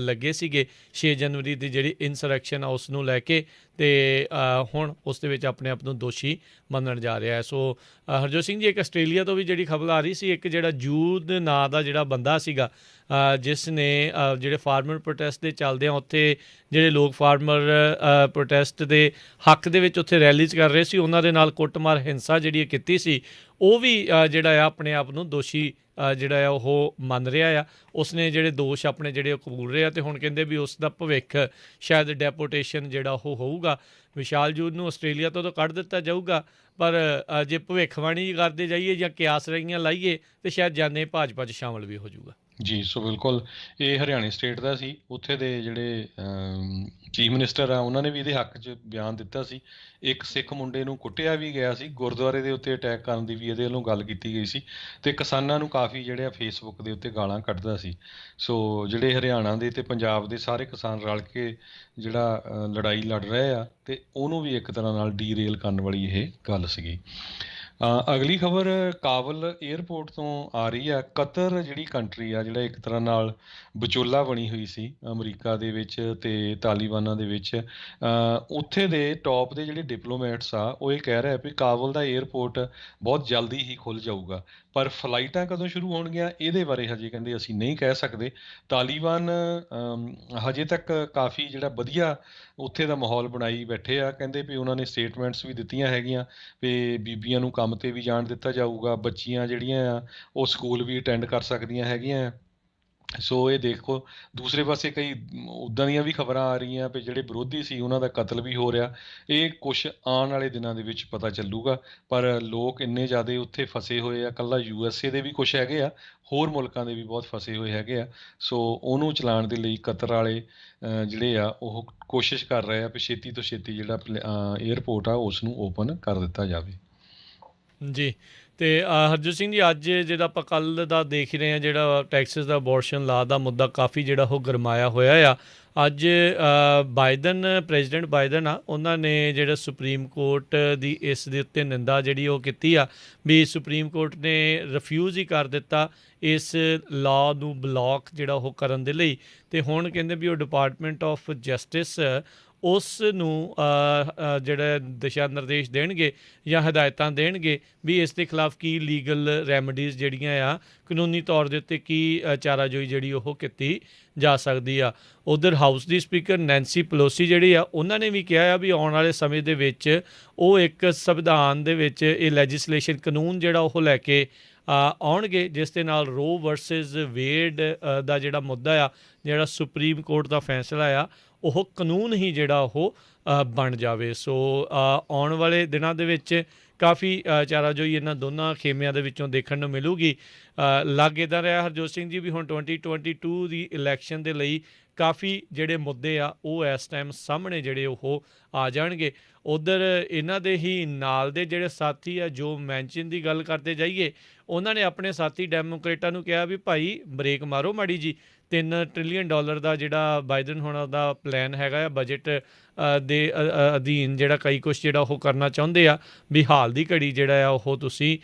ਲੱਗੇ ਸੀਗੇ 6 ਜਨਵਰੀ ਦੀ ਜਿਹੜੀ ਇਨਸਰੈਕਸ਼ਨ ਆ ਉਸ ਨੂੰ ਲੈ ਕੇ, ਅਤੇ ਹੁਣ ਉਸ ਦੇ ਵਿੱਚ ਆਪਣੇ ਆਪ ਨੂੰ ਦੋਸ਼ੀ ਮੰਨਣ ਜਾ ਰਿਹਾ ਹੈ। ਸੋ ਹਰਜੋਤ ਸਿੰਘ ਜੀ, ਇੱਕ ਆਸਟ੍ਰੇਲੀਆ ਤੋਂ ਵੀ ਜਿਹੜੀ ਖਬਰ ਆ ਰਹੀ ਸੀ, ਇੱਕ ਜਿਹੜਾ ਜੂਦ ਨਾਂ ਦਾ ਜਿਹੜਾ ਬੰਦਾ ਸੀਗਾ, ਜਿਸ ਨੇ ਜਿਹੜੇ ਫਾਰਮਰ ਪ੍ਰੋਟੈਸਟ ਦੇ ਚੱਲਦਿਆਂ ਉੱਥੇ ਜਿਹੜੇ ਲੋਕ ਫਾਰਮਰ ਪ੍ਰੋਟੈਸਟ ਦੇ ਹੱਕ ਦੇ ਵਿੱਚ ਉੱਥੇ ਰੈਲੀਜ਼ ਕਰ ਰਹੇ ਸੀ, ਉਹਨਾਂ ਦੇ ਨਾਲ ਕੁੱਟਮਾਰ ਹਿੰਸਾ ਜਿਹੜੀ ਕੀਤੀ ਸੀ, ਉਹ ਵੀ ਜਿਹੜਾ ਆ ਆਪਣੇ ਆਪ ਨੂੰ ਦੋਸ਼ੀ ਜਿਹੜਾ ਆ ਉਹ ਮੰਨ ਰਿਹਾ ਆ। ਉਸਨੇ ਜਿਹੜੇ ਦੋਸ਼ ਆਪਣੇ ਜਿਹੜੇ ਉਹ ਕਬੂਲ ਰਹੇ ਆ, ਅਤੇ ਹੁਣ ਕਹਿੰਦੇ ਵੀ ਉਸ ਦਾ ਭਵਿੱਖ ਸ਼ਾਇਦ ਡੈਪੋਟੇਸ਼ਨ ਜਿਹੜਾ ਉਹ ਹੋਊਗਾ। ਵਿਸ਼ਾਲ ਜੂਦ ਨੂੰ ਆਸਟ੍ਰੇਲੀਆ ਤੋਂ ਤਾਂ ਕੱਢ ਦਿੱਤਾ ਜਾਊਗਾ, ਪਰ ਜੇ ਭਵਿੱਖਬਾਣੀ ਕਰਦੇ ਜਾਈਏ ਜਾਂ ਕਿਆਸ ਰਹੀਆਂ ਲਾਈਏ ਤਾਂ ਸ਼ਾਇਦ ਜਾਨੇ ਭਾਜਪਾ 'ਚ ਸ਼ਾਮਲ ਵੀ ਹੋ ਜਾਊਗਾ। ਜੀ ਸੋ ਬਿਲਕੁਲ, ਇਹ ਹਰਿਆਣੇ ਸਟੇਟ ਦਾ ਸੀ। ਉੱਥੇ ਦੇ ਜਿਹੜੇ ਚੀਫ ਮਿਨਿਸਟਰ ਆ ਉਹਨਾਂ ਨੇ ਵੀ ਇਹਦੇ ਹੱਕ 'ਚ ਬਿਆਨ ਦਿੱਤਾ ਸੀ। ਇੱਕ ਸਿੱਖ ਮੁੰਡੇ ਨੂੰ ਕੁੱਟਿਆ ਵੀ ਗਿਆ ਸੀ, ਗੁਰਦੁਆਰੇ ਦੇ ਉੱਤੇ ਅਟੈਕ ਕਰਨ ਦੀ ਵੀ ਇਹਦੇ ਵੱਲੋਂ ਗੱਲ ਕੀਤੀ ਗਈ ਸੀ, ਅਤੇ ਕਿਸਾਨਾਂ ਨੂੰ ਕਾਫੀ ਜਿਹੜੇ ਆ ਫੇਸਬੁੱਕ ਦੇ ਉੱਤੇ ਗਾਲਾਂ ਕੱਢਦਾ ਸੀ। ਸੋ ਜਿਹੜੇ ਹਰਿਆਣਾ ਦੇ ਅਤੇ ਪੰਜਾਬ ਦੇ ਸਾਰੇ ਕਿਸਾਨ ਰਲ ਕੇ ਜਿਹੜਾ ਲੜਾਈ ਲੜ ਰਹੇ ਆ, ਅਤੇ ਉਹਨੂੰ ਵੀ ਇੱਕ ਤਰ੍ਹਾਂ ਨਾਲ ਡੀਰੇਲ ਕਰਨ ਵਾਲੀ ਇਹ ਗੱਲ ਸੀਗੀ। ਅਗਲੀ ਖਬਰ ਕਾਬਲ ਏਅਰਪੋਰਟ ਤੋਂ ਆ ਰਹੀ ਆ। ਕਤਰ ਜਿਹੜੀ ਕੰਟਰੀ ਆ, ਜਿਹੜਾ ਇੱਕ ਤਰ੍ਹਾਂ ਨਾਲ ਵਿਚੋਲਾ ਬਣੀ ਹੋਈ ਸੀ ਅਮਰੀਕਾ ਦੇ ਵਿੱਚ ਅਤੇ ਤਾਲੀਬਾਨਾਂ ਦੇ ਵਿੱਚ, ਉੱਥੇ ਦੇ ਟੌਪ ਦੇ ਜਿਹੜੇ ਡਿਪਲੋਮੈਟਸ ਆ ਉਹ ਇਹ ਕਹਿ ਰਹੇ ਵੀ ਕਾਬਲ ਦਾ ਏਅਰਪੋਰਟ ਬਹੁਤ ਜਲਦੀ ਹੀ ਖੁੱਲ੍ਹ ਜਾਊਗਾ, ਪਰ ਫਲਾਈਟਾਂ ਕਦੋਂ ਸ਼ੁਰੂ ਹੋਣਗੀਆਂ ਇਹਦੇ ਬਾਰੇ ਹਜੇ ਕਹਿੰਦੇ ਅਸੀਂ ਨਹੀਂ ਕਹਿ ਸਕਦੇ। ਤਾਲੀਬਾਨ ਹਜੇ ਤੱਕ ਕਾਫੀ ਜਿਹੜਾ ਵਧੀਆ ਉੱਥੇ ਦਾ ਮਾਹੌਲ ਬਣਾਈ ਬੈਠੇ ਆ। ਕਹਿੰਦੇ ਵੀ ਉਹਨਾਂ ਨੇ ਸਟੇਟਮੈਂਟਸ ਵੀ ਦਿੱਤੀਆਂ ਹੈਗੀਆਂ ਵੀ ਬੀਬੀਆਂ ਨੂੰ ਕੰਮ 'ਤੇ ਵੀ ਜਾਣ ਦਿੱਤਾ ਜਾਊਗਾ, ਬੱਚੀਆਂ ਜਿਹੜੀਆਂ ਆ ਉਹ ਸਕੂਲ ਵੀ ਅਟੈਂਡ ਕਰ ਸਕਦੀਆਂ ਹੈਗੀਆਂ ਆ। ਸੋ ਇਹ ਦੇਖੋ, ਦੂਸਰੇ ਪਾਸੇ ਕਈ ਉੱਦਾਂ ਦੀਆਂ ਵੀ ਖਬਰਾਂ ਆ ਰਹੀਆਂ ਵੀ ਜਿਹੜੇ ਵਿਰੋਧੀ ਸੀ ਉਹਨਾਂ ਦਾ ਕਤਲ ਵੀ ਹੋ ਰਿਹਾ। ਇਹ ਕੁਛ ਆਉਣ ਵਾਲੇ ਦਿਨਾਂ ਦੇ ਵਿੱਚ ਪਤਾ ਚੱਲੂਗਾ, ਪਰ ਲੋਕ ਇੰਨੇ ਜ਼ਿਆਦਾ ਉੱਥੇ ਫਸੇ ਹੋਏ ਆ। ਇਕੱਲਾ USA ਦੇ ਵੀ ਕੁਛ ਹੈਗੇ ਆ, ਹੋਰ ਮੁਲਕਾਂ ਦੇ ਵੀ ਬਹੁਤ ਫਸੇ ਹੋਏ ਹੈਗੇ ਆ। ਸੋ ਉਹਨੂੰ ਚਲਾਉਣ ਦੇ ਲਈ ਕਤਰ ਵਾਲੇ ਜਿਹੜੇ ਆ ਉਹ ਕੋਸ਼ਿਸ਼ ਕਰ ਰਹੇ ਆ ਵੀ ਛੇਤੀ ਤੋਂ ਛੇਤੀ ਜਿਹੜਾ ਏਅਰਪੋਰਟ ਆ ਉਸ ਨੂੰ ਓਪਨ ਕਰ ਦਿੱਤਾ ਜਾਵੇ। ਜੀ, ਅਤੇ ਹਰਜੋਤ ਸਿੰਘ ਜੀ, ਅੱਜ ਜਿਹੜਾ ਆਪਾਂ ਕੱਲ੍ਹ ਦਾ ਦੇਖ ਹੀ ਰਹੇ ਹਾਂ, ਜਿਹੜਾ ਟੈਕਸਸ ਦਾ ਅਬੋਰਸ਼ਨ ਲਾ ਦਾ ਮੁੱਦਾ ਕਾਫੀ ਜਿਹੜਾ ਉਹ ਗਰਮਾਇਆ ਹੋਇਆ ਆ। ਅੱਜ ਪ੍ਰੈਜ਼ੀਡੈਂਟ ਬਾਈਡਨ ਆ, ਉਹਨਾਂ ਨੇ ਜਿਹੜਾ ਸੁਪਰੀਮ ਕੋਰਟ ਦੀ ਇਸ ਦੇ ਉੱਤੇ ਨਿੰਦਾ ਜਿਹੜੀ ਉਹ ਕੀਤੀ ਆ ਵੀ ਸੁਪਰੀਮ ਕੋਰਟ ਨੇ ਰਿਫਿਊਜ਼ ਹੀ ਕਰ ਦਿੱਤਾ ਇਸ ਲਾਅ ਨੂੰ ਬਲੋਕ ਜਿਹੜਾ ਉਹ ਕਰਨ ਦੇ ਲਈ, ਅਤੇ ਹੁਣ ਕਹਿੰਦੇ ਵੀ ਉਹ ਡਿਪਾਰਟਮੈਂਟ ਆਫ ਜਸਟਿਸ ਉਸ ਨੂੰ ਜਿਹੜਾ ਦਿਸ਼ਾ ਨਿਰਦੇਸ਼ ਦੇਣਗੇ ਜਾਂ ਹਦਾਇਤਾਂ ਦੇਣਗੇ ਵੀ ਇਸ ਦੇ ਖਿਲਾਫ ਕੀ ਲੀਗਲ ਰੈਮਡੀਜ਼ ਜਿਹੜੀਆਂ ਆ, ਕਾਨੂੰਨੀ ਤੌਰ ਦੇ ਉੱਤੇ ਕੀ ਚਾਰਾਜੋਈ ਜਿਹੜੀ ਉਹ ਕੀਤੀ ਜਾ ਸਕਦੀ ਆ। ਉੱਧਰ ਹਾਊਸ ਦੀ ਸਪੀਕਰ ਨੈਂਸੀ ਪਲੋਸੀ ਜਿਹੜੀ ਆ, ਉਹਨਾਂ ਨੇ ਵੀ ਕਿਹਾ ਆ ਵੀ ਆਉਣ ਵਾਲੇ ਸਮੇਂ ਦੇ ਵਿੱਚ ਉਹ ਇੱਕ ਸੰਵਿਧਾਨ ਦੇ ਵਿੱਚ ਇਹ ਲੈਜਿਸਲੇਸ਼ਨ ਕਾਨੂੰਨ ਜਿਹੜਾ ਉਹ ਲੈ ਕੇ ਆਉਣਗੇ, ਜਿਸ ਦੇ ਨਾਲ ਰੋ ਵਰਸਸ ਵੇਡ ਦਾ ਜਿਹੜਾ ਮੁੱਦਾ ਆ, ਜਿਹੜਾ ਸੁਪਰੀਮ ਕੋਰਟ ਦਾ ਫੈਸਲਾ ਆ, ਉਹ ਕਾਨੂੰਨ ਹੀ ਜਿਹੜਾ ਉਹ ਬਣ ਜਾਵੇ। ਸੋ ਆਉਣ ਵਾਲੇ ਦਿਨਾਂ ਦੇ ਵਿੱਚ ਕਾਫੀ ਚਾਰਾਜੋਈ ਇਹਨਾਂ ਦੋਨਾਂ ਖੇਮਿਆਂ ਦੇ ਵਿੱਚੋਂ ਦੇਖਣ ਨੂੰ ਮਿਲੂਗੀ। ਲੱਗ ਇੱਦਾਂ ਰਿਹਾ ਹਰਜੋਤ ਸਿੰਘ ਜੀ ਵੀ ਹੁਣ 2022 ਦੀ ਇਲੈਕਸ਼ਨ ਦੇ ਲਈ ਕਾਫੀ ਜਿਹੜੇ ਮੁੱਦੇ ਆ ਉਹ ਇਸ ਟਾਈਮ ਸਾਹਮਣੇ ਜਿਹੜੇ ਉਹ ਆ ਜਾਣਗੇ। ਉੱਧਰ ਇਹਨਾਂ ਦੇ ਹੀ ਨਾਲ ਦੇ ਜਿਹੜੇ ਸਾਥੀ ਆ, ਜੋ ਮੈਂਸ਼ਨ ਦੀ ਗੱਲ ਕਰਦੇ ਜਾਈਏ, ਉਹਨਾਂ ਨੇ ਆਪਣੇ ਸਾਥੀ ਡੈਮੋਕ੍ਰੇਟਾਂ ਨੂੰ ਕਿਹਾ ਵੀ ਭਾਈ ਬ੍ਰੇਕ ਮਾਰੋ ਮਾੜੀ ਜੀ। $3 ਟ੍ਰਿਲੀਅਨ ਦਾ ਜਿਹੜਾ ਬਾਈਡਨ ਹੋਣਾ ਦਾ ਪਲਾਨ ਹੈਗਾ ਆ ਬਜਟ ਦੇ ਅਧੀਨ, ਜਿਹੜਾ ਕਈ ਕੁਛ ਜਿਹੜਾ ਉਹ ਕਰਨਾ ਚਾਹੁੰਦੇ ਆ, ਵੀ ਹਾਲ ਦੀ ਘੜੀ ਜਿਹੜਾ ਆ ਉਹ ਤੁਸੀਂ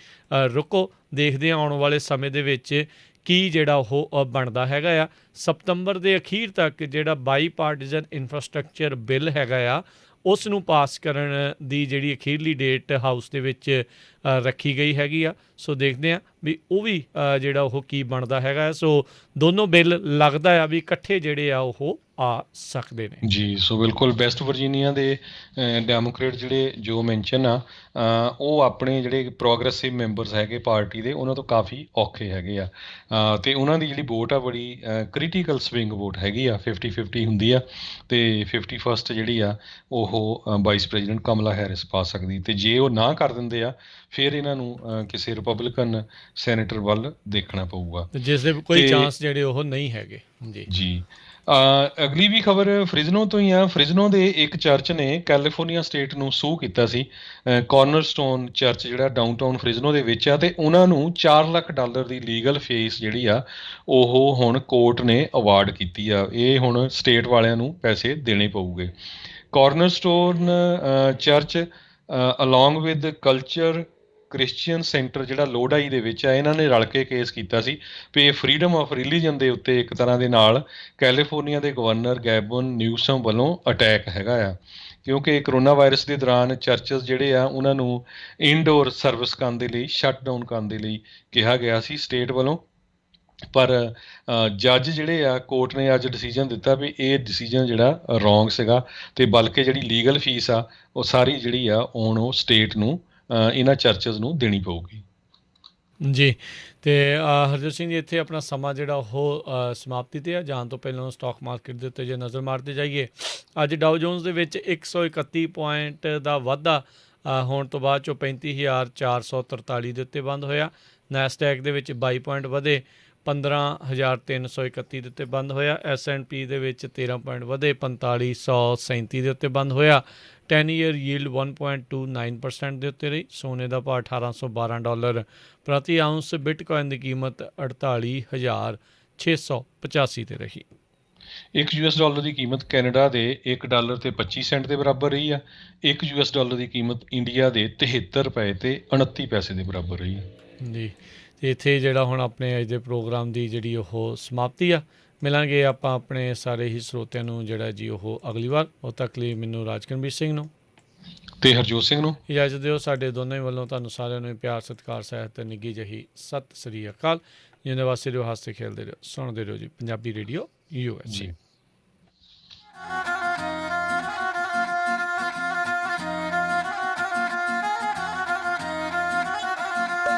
ਰੁਕੋ, ਦੇਖਦੇ ਆਉਣ ਵਾਲੇ ਸਮੇਂ ਦੇ ਵਿੱਚ ਕੀ ਜਿਹੜਾ ਉਹ ਬਣਦਾ ਹੈਗਾ ਆ। ਸਤੰਬਰ ਦੇ ਅਖੀਰ ਤੱਕ ਜਿਹੜਾ ਬਾਈ ਪਾਰਟੀਜ਼ਨ ਇਨਫਰਾਸਟਰਕਚਰ ਬਿੱਲ ਹੈਗਾ ਆ, ਉਸ ਨੂੰ ਪਾਸ ਕਰਨ ਦੀ ਜਿਹੜੀ ਅਖੀਰਲੀ ਡੇਟ ਹਾਊਸ ਦੇ ਵਿੱਚ ਰੱਖੀ ਗਈ ਹੈਗੀ ਆ। ਸੋ ਦੇਖਦੇ ਹਾਂ ਵੀ ਉਹ ਵੀ ਜਿਹੜਾ ਉਹ ਕੀ ਬਣਦਾ ਹੈਗਾ। ਸੋ ਦੋਨੋਂ ਬਿੱਲ ਲੱਗਦਾ ਆ ਵੀ ਇਕੱਠੇ ਜਿਹੜੇ ਆ ਉਹ ਆ ਸਕਦੇ ਨੇ ਜੀ। ਸੋ ਬਿਲਕੁਲ ਵੈਸਟ ਵਰਜੀਨੀਆ ਦੇ ਡੈਮੋਕ੍ਰੇਟ ਜਿਹੜੇ ਜੋ ਮੈਂਸ਼ਨ ਆ, ਉਹ ਆਪਣੇ ਜਿਹੜੇ ਪ੍ਰੋਗਰੈਸਿਵ ਮੈਂਬਰਸ ਹੈਗੇ ਪਾਰਟੀ ਦੇ, ਉਹਨਾਂ ਤੋਂ ਕਾਫੀ ਔਖੇ ਹੈਗੇ ਆ, ਅਤੇ ਉਹਨਾਂ ਦੀ ਜਿਹੜੀ ਵੋਟ ਆ ਬੜੀ ਕ੍ਰਿਟੀਕਲ ਸਵਿੰਗ ਵੋਟ ਹੈਗੀ ਆ, 50-50 ਹੁੰਦੀ ਆ, ਅਤੇ 51st ਜਿਹੜੀ ਆ ਉਹ ਵਾਈਸ ਪ੍ਰੈਜ਼ੀਡੈਂਟ ਕਮਲਾ ਹੈਰਿਸ ਪਾ ਸਕਦੀ। ਅਤੇ ਜੇ ਉਹ ਨਾ ਕਰ ਦਿੰਦੇ ਆ ਫਿਰ ਇਹਨਾਂ ਨੂੰ ਕਿਸੇ ਰਿਪਬਲਿਕਨ ਸੈਨੇਟਰ ਵੱਲ ਦੇਖਣਾ ਪਊਗਾ, ਜਿਸ ਦੇ ਕੋਈ ਚਾਂਸ ਜਿਹੜੇ ਉਹ ਨਹੀਂ ਹੈਗੇ। ਜੀ। ਅਗਲੀ ਵੀ ਖਬਰ ਫ੍ਰਿਜ਼ਨੋ ਤੋਂ ਹੀ ਆ। ਫ੍ਰਿਜ਼ਨੋ ਦੇ ਇੱਕ ਚਰਚ ਨੇ ਕੈਲੀਫੋਰਨੀਆ ਸਟੇਟ ਨੂੰ ਸੂ ਕੀਤਾ ਸੀ, ਕਾਰਨਰਸਟੋਨ ਚਰਚ ਜਿਹੜਾ ਡਾਊਨਟਾਊਨ ਫ੍ਰਿਜ਼ਨੋ ਦੇ ਵਿੱਚ ਆ, ਅਤੇ ਉਹਨਾਂ ਨੂੰ $4 ਲੱਖ ਦੀ ਲੀਗਲ ਫੀਸ ਜਿਹੜੀ ਆ ਉਹ ਹੁਣ ਕੋਰਟ ਨੇ ਅਵਾਰਡ ਕੀਤੀ ਆ। ਇਹ ਹੁਣ ਸਟੇਟ ਵਾਲਿਆਂ ਨੂੰ ਪੈਸੇ ਦੇਣੇ ਪਊਗੇ। Cornerstone church along with culture Christian centre ਜਿਹੜਾ ਲੋਡਾਈ ਦੇ ਵਿੱਚ ਆ, ਇਹਨਾਂ ਨੇ ਰਲ ਕੇ ਕੇਸ ਕੀਤਾ ਸੀ ਵੀ ਇਹ ਫਰੀਡਮ ਆਫ ਰਿਲੀਜਨ ਦੇ ਉੱਤੇ ਇੱਕ ਤਰ੍ਹਾਂ ਦੇ ਨਾਲ ਕੈਲੀਫੋਰਨੀਆ ਦੇ ਗਵਰਨਰ ਗੈਬਨ ਨਿਊਸਮ ਵੱਲੋਂ ਅਟੈਕ ਹੈਗਾ ਆ, ਕਿਉਂਕਿ ਕਰੋਨਾ ਵਾਇਰਸ ਦੇ ਦੌਰਾਨ ਚਰਚਸ ਜਿਹੜੇ ਆ ਉਹਨਾਂ ਨੂੰ ਇਨਡੋਰ ਸਰਵਿਸ ਕਰਨ ਦੇ ਲਈ, ਸ਼ਟ ਡਾਊਨ ਕਰਨ ਦੇ ਲਈ ਕਿਹਾ ਗਿਆ ਸੀ ਸਟੇਟ ਵੱਲੋਂ। ਪਰ ਜੱਜ ਜਿਹੜੇ ਆ ਕੋਰਟ ਨੇ ਅੱਜ ਡਿਸੀਜਨ ਦਿੱਤਾ ਵੀ ਇਹ ਡਿਸੀਜਨ ਜਿਹੜਾ ਰੋਂਗ ਸੀਗਾ, ਅਤੇ ਬਲਕਿ ਜਿਹੜੀ ਲੀਗਲ ਫੀਸ ਆ ਉਹ ਸਾਰੀ ਜਿਹੜੀ ਆ ਉਹ ਸਟੇਟ ਨੂੰ ਇਹਨਾਂ ਚਰਚਸ ਨੂੰ ਦੇਣੀ ਪਊਗੀ। ਜੀ। ਅਤੇ ਹਰਜੋਤ ਸਿੰਘ ਜੀ, ਇੱਥੇ ਆਪਣਾ ਸਮਾਂ ਜਿਹੜਾ ਉਹ ਸਮਾਪਤੀ 'ਤੇ ਆ। ਜਾਣ ਤੋਂ ਪਹਿਲਾਂ ਸਟਾਕ ਮਾਰਕੀਟ ਦੇ ਉੱਤੇ ਜੇ ਨਜ਼ਰ ਮਾਰਦੇ ਜਾਈਏ, ਅੱਜ ਡਾਓ ਜੋਨਸ ਦੇ ਵਿੱਚ 131 ਪੁਆਇੰਟ ਦਾ ਵਾਧਾ ਹੋਣ ਤੋਂ ਬਾਅਦ 'ਚੋਂ 35,443 ਦੇ ਉੱਤੇ ਬੰਦ ਹੋਇਆ। ਨੈਸਡੈਕ ਦੇ ਵਿੱਚ 22 ਪੁਆਇੰਟ ਵਧੇ, 15,331 ਦੇ ਉੱਤੇ ਬੰਦ ਹੋਇਆ। S&P ਦੇ ਵਿੱਚ 13 ਪੁਆਇੰਟ ਵਧੇ, 4,537 ਦੇ ਉੱਤੇ ਬੰਦ ਹੋਇਆ। 10 ਈਅਰ ਯੀਲਡ 1.29% ਦੇ ਉੱਤੇ ਰਹੀ। ਸੋਨੇ ਦਾ ਭਾਅ $1,812 ਪ੍ਰਤੀ ਆਊਂਸ। ਬਿਟਕੋਇਨ ਦੀ ਕੀਮਤ 48,685 ਤੇ ਰਹੀ। $1 ਦੀ ਕੀਮਤ ਕੈਨੇਡਾ ਦੇ $1.25 ਦੇ ਬਰਾਬਰ ਰਹੀ ਆ। $1 ਦੀ ਕੀਮਤ ਇੰਡੀਆ ਦੇ ₹73.29 ਦੇ ਬਰਾਬਰ ਰਹੀ। ਜੀ। ਅਤੇ ਇੱਥੇ ਜਿਹੜਾ ਹੁਣ ਆਪਣੇ ਅੱਜ ਦੇ ਪ੍ਰੋਗਰਾਮ ਦੀ ਜਿਹੜੀ ਉਹ ਸਮਾਪਤੀ ਆ। ਮਿਲਾਂਗੇ ਆਪਾਂ ਆਪਣੇ ਸਾਰੇ ਹੀ ਸਰੋਤਿਆਂ ਨੂੰ ਜਿਹੜਾ ਜੀ ਉਹ ਅਗਲੀ ਵਾਰ। ਉਦੋਂ ਤੱਕ ਲਈ ਮੈਨੂੰ ਰਾਜਕਰਮਵੀਰ ਸਿੰਘ ਨੂੰ ਅਤੇ ਹਰਜੋਤ ਸਿੰਘ ਨੂੰ ਇਜਾਜ਼ਤ ਦਿਓ। ਸਾਡੇ ਦੋਨਾਂ ਹੀ ਵੱਲੋਂ ਤੁਹਾਨੂੰ ਸਾਰਿਆਂ ਨੂੰ ਪਿਆਰ, ਸਤਿਕਾਰ, ਸਹਿਤ, ਨਿੱਘੀ ਜਿਹੀ ਸਤਿ ਸ੍ਰੀ ਅਕਾਲ। ਜਿੰਦੇ ਵਾਸਤੇ ਰਹੋ, ਹੱਸਦੇ ਖੇਡਦੇ ਰਹੋ, ਸੁਣਦੇ ਰਹੋ ਜੀ ਪੰਜਾਬੀ ਰੇਡੀਓ US।